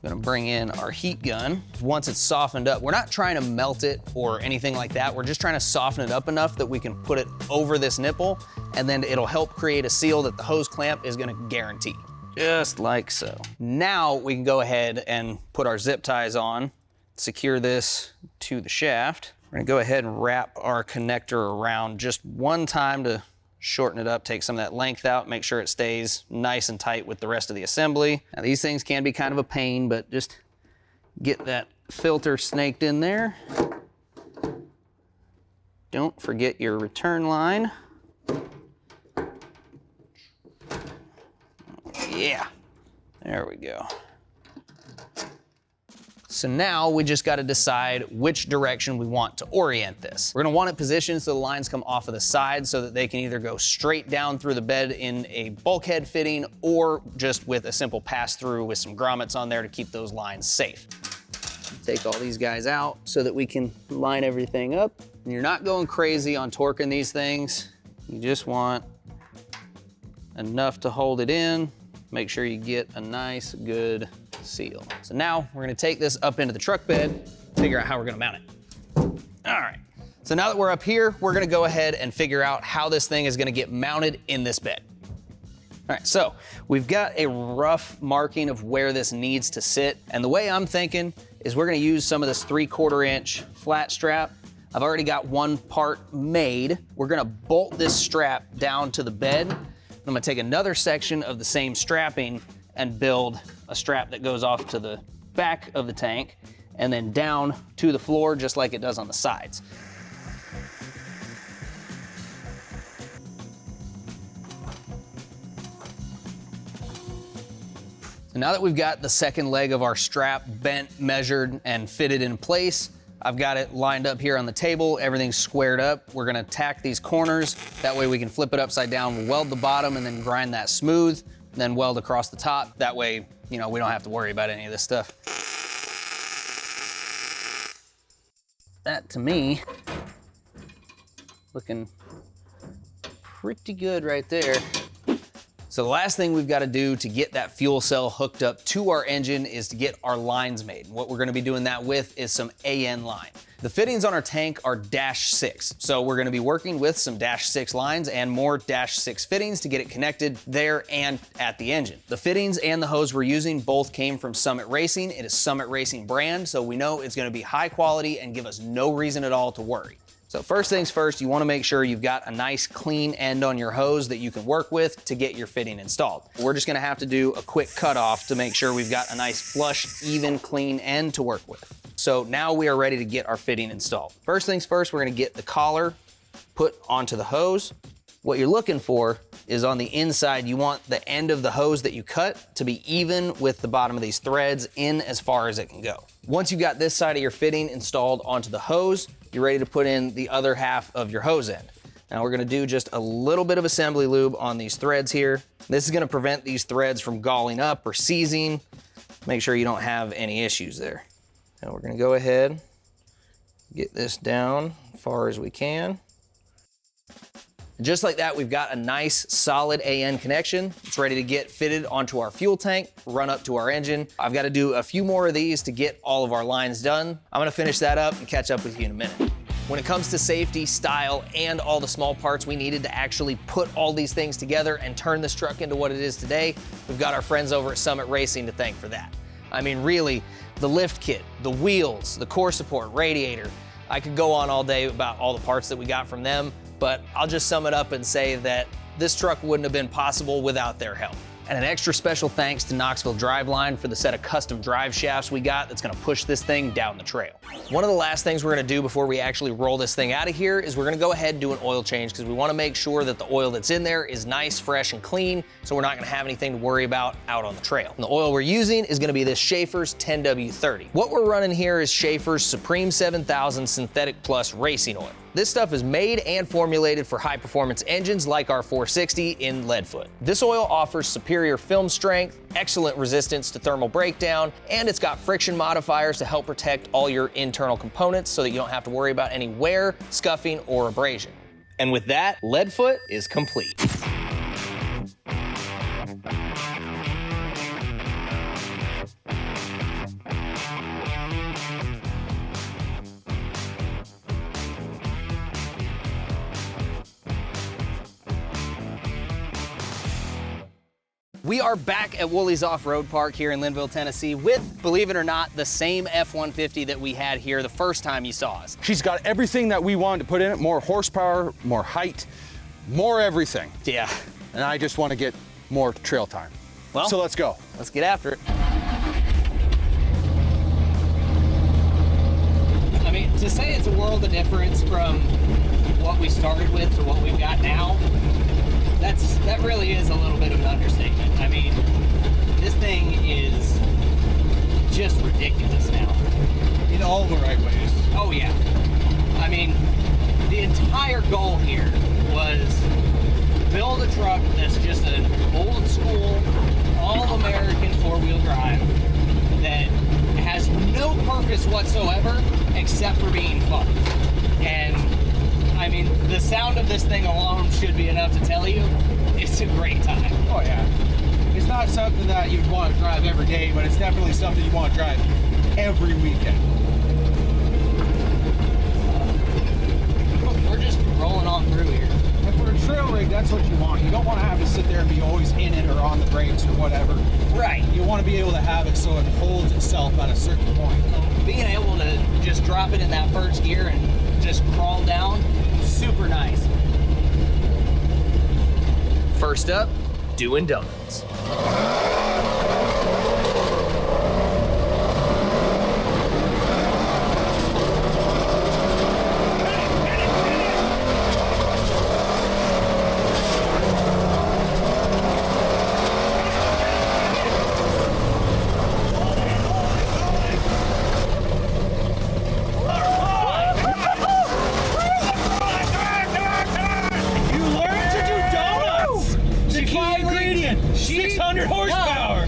I'm gonna bring in our heat gun. Once it's softened up, we're not trying to melt it or anything like that. We're just trying to soften it up enough that we can put it over this nipple, and then it'll help create a seal that the hose clamp is gonna guarantee. Just like so. Now we can go ahead and put our zip ties on, secure this to the shaft. We're gonna go ahead and wrap our connector around just one time to shorten it up, take some of that length out, make sure it stays nice and tight with the rest of the assembly. Now these things can be kind of a pain, but just get that filter snaked in there. Don't forget your return line. Yeah, there we go. So now we just gotta decide which direction we want to orient this. We're gonna want it positioned so the lines come off of the side so that they can either go straight down through the bed in a bulkhead fitting or just with a simple pass through with some grommets on there to keep those lines safe. Take all these guys out so that we can line everything up. And you're not going crazy on torquing these things. You just want enough to hold it in. Make sure you get a nice, good seal. So now we're gonna take this up into the truck bed, figure out how we're gonna mount it. All right, so now that we're up here, we're gonna go ahead and figure out how this thing is gonna get mounted in this bed. All right, so we've got a rough marking of where this needs to sit. And the way I'm thinking is we're gonna use some of this 3/4 inch flat strap. I've already got one part made. We're gonna bolt this strap down to the bed. I'm gonna take another section of the same strapping and build a strap that goes off to the back of the tank and then down to the floor just like it does on the sides. So now that we've got the second leg of our strap bent, measured, and fitted in place, I've got it lined up here on the table, everything's squared up. We're gonna tack these corners, that way we can flip it upside down, we'll weld the bottom and then grind that smooth, then weld across the top. That way, you know, we don't have to worry about any of this stuff. That to me, looking pretty good right there. So the last thing we've got to do to get that fuel cell hooked up to our engine is to get our lines made. What we're going to be doing that with is some AN line. The fittings on our tank are -6, so we're going to be working with some -6 lines and more -6 fittings to get it connected there and at the engine. The fittings and the hose we're using both came from Summit Racing. It is Summit Racing brand, so we know it's going to be high quality and give us no reason at all to worry. So first things first, you want to make sure you've got a nice clean end on your hose that you can work with to get your fitting installed. We're just going to have to do a quick cutoff to make sure we've got a nice flush, even, clean end to work with. So now we are ready to get our fitting installed. First things first, we're going to get the collar put onto the hose. What you're looking for is on the inside, you want the end of the hose that you cut to be even with the bottom of these threads in as far as it can go. Once you've got this side of your fitting installed onto the hose, you're ready to put in the other half of your hose end. Now we're gonna do just a little bit of assembly lube on these threads here. This is gonna prevent these threads from galling up or seizing. Make sure you don't have any issues there. Now we're gonna go ahead, get this down as far as we can. Just like that, we've got a nice solid AN connection. It's ready to get fitted onto our fuel tank, run up to our engine. I've got to do a few more of these to get all of our lines done. I'm gonna finish that up and catch up with you in a minute. When it comes to safety, style, and all the small parts we needed to actually put all these things together and turn this truck into what it is today, we've got our friends over at Summit Racing to thank for that. I mean, really, the lift kit, the wheels, the core support, radiator. I could go on all day about all the parts that we got from them, but I'll just sum it up and say that this truck wouldn't have been possible without their help. And an extra special thanks to Knoxville Driveline for the set of custom drive shafts we got that's gonna push this thing down the trail. One of the last things we're gonna do before we actually roll this thing out of here is we're gonna go ahead and do an oil change because we wanna make sure that the oil that's in there is nice, fresh, and clean, so we're not gonna have anything to worry about out on the trail. And the oil we're using is gonna be this Schaefer's 10W30. What we're running here is Schaefer's Supreme 7000 Synthetic Plus Racing Oil. This stuff is made and formulated for high-performance engines like our 460 in Leadfoot. This oil offers superior film strength, excellent resistance to thermal breakdown, and it's got friction modifiers to help protect all your internal components so that you don't have to worry about any wear, scuffing, or abrasion. And with that, Leadfoot is complete. We are back at Wooley's Off-Road Park here in Linville, Tennessee with, believe it or not, the same F-150 that we had here the first time you saw us. She's got everything that we wanted to put in it, more horsepower, more height, more everything. Yeah. And I just want to get more trail time. Well, so let's go. Let's get after it. I mean, to say it's a world of difference from what we started with to what we've got now, that really is a little bit of an understatement. I mean, this thing is just ridiculous now. In all the right ways. Oh yeah. I mean, the entire goal here was build a truck that's just an old school, all-American four-wheel drive that has no purpose whatsoever except for being fun. And I mean, the sound of this thing alone should be enough to tell you it's a great time. Oh yeah. It's not something that you'd want to drive every day, but it's definitely something you want to drive every weekend. We're just rolling on through here. And for a trail rig, that's what you want. You don't want to have to sit there and be always in it or on the brakes or whatever. Right. You want to be able to have it so it holds itself at a certain point. Being able to just drop it in that first gear and just crawl down, super nice. First up, doing donuts.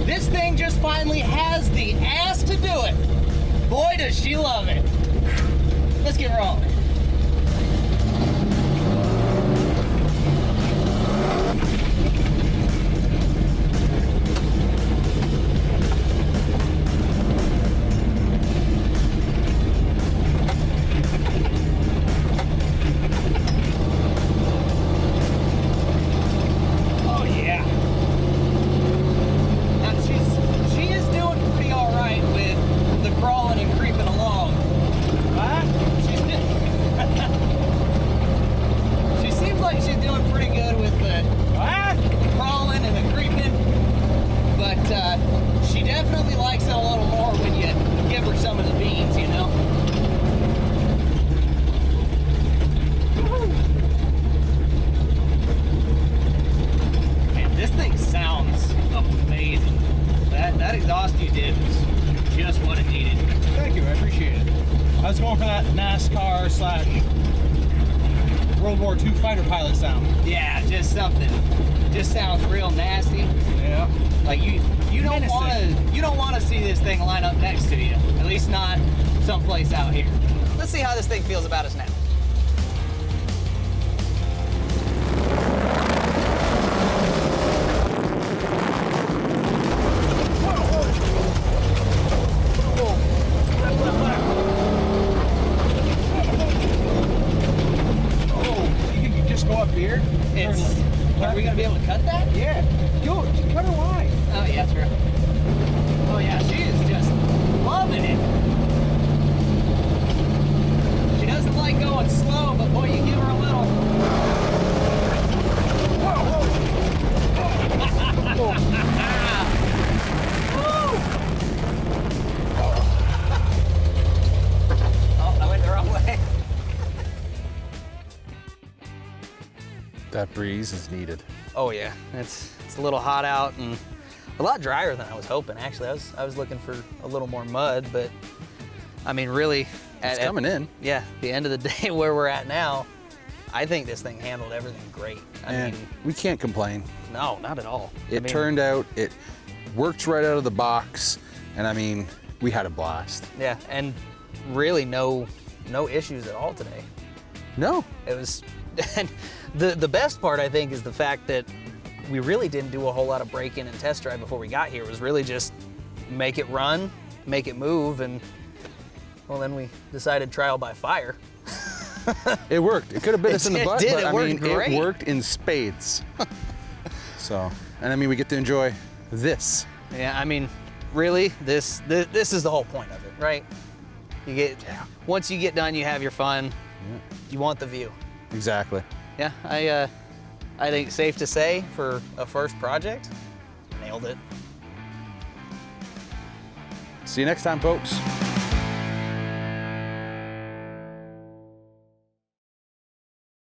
This thing just finally has the ass to do it. Boy, does she love it. Let's get rolling. She definitely likes it a little more when you give her some of the beans, you know? Man, this thing sounds amazing. That exhaust you did was just what it needed. Thank you, I appreciate it. I was going for that NASCAR / World War II fighter pilot sound. Yeah, just something. Just sounds real nasty. Yeah. Like you don't want to see this thing line up next to you. At least not someplace out here. Let's see how this thing feels about us now. Here? Are we gonna be able to cut that? Yeah. Yo, cut her wide. Oh yeah, true. Oh yeah, she is just That breeze is needed. Oh yeah, it's a little hot out and a lot drier than I was hoping. Actually, I was looking for a little more mud, but I mean, really, It's coming in. Yeah, the end of the day where we're at now, I think this thing handled everything great. I mean, we can't complain. no, not at all. It turned out, it worked right out of the box, and I mean, we had a blast. Yeah, and really no issues at all today. No. It was, and the best part I think is the fact that we really didn't do a whole lot of break-in and test drive before we got here. It was really just make it run, make it move, and well, then we decided trial by fire. It worked. It could have bit us in the It butt, did. but It I worked mean, great. it worked in spades. So, and I mean, we get to enjoy this. Yeah, I mean, really, this is the whole point of it, right? You get, once you get done, you have your fun. You want the view. Exactly. Yeah, I think safe to say for a first project, nailed it. See you next time, folks.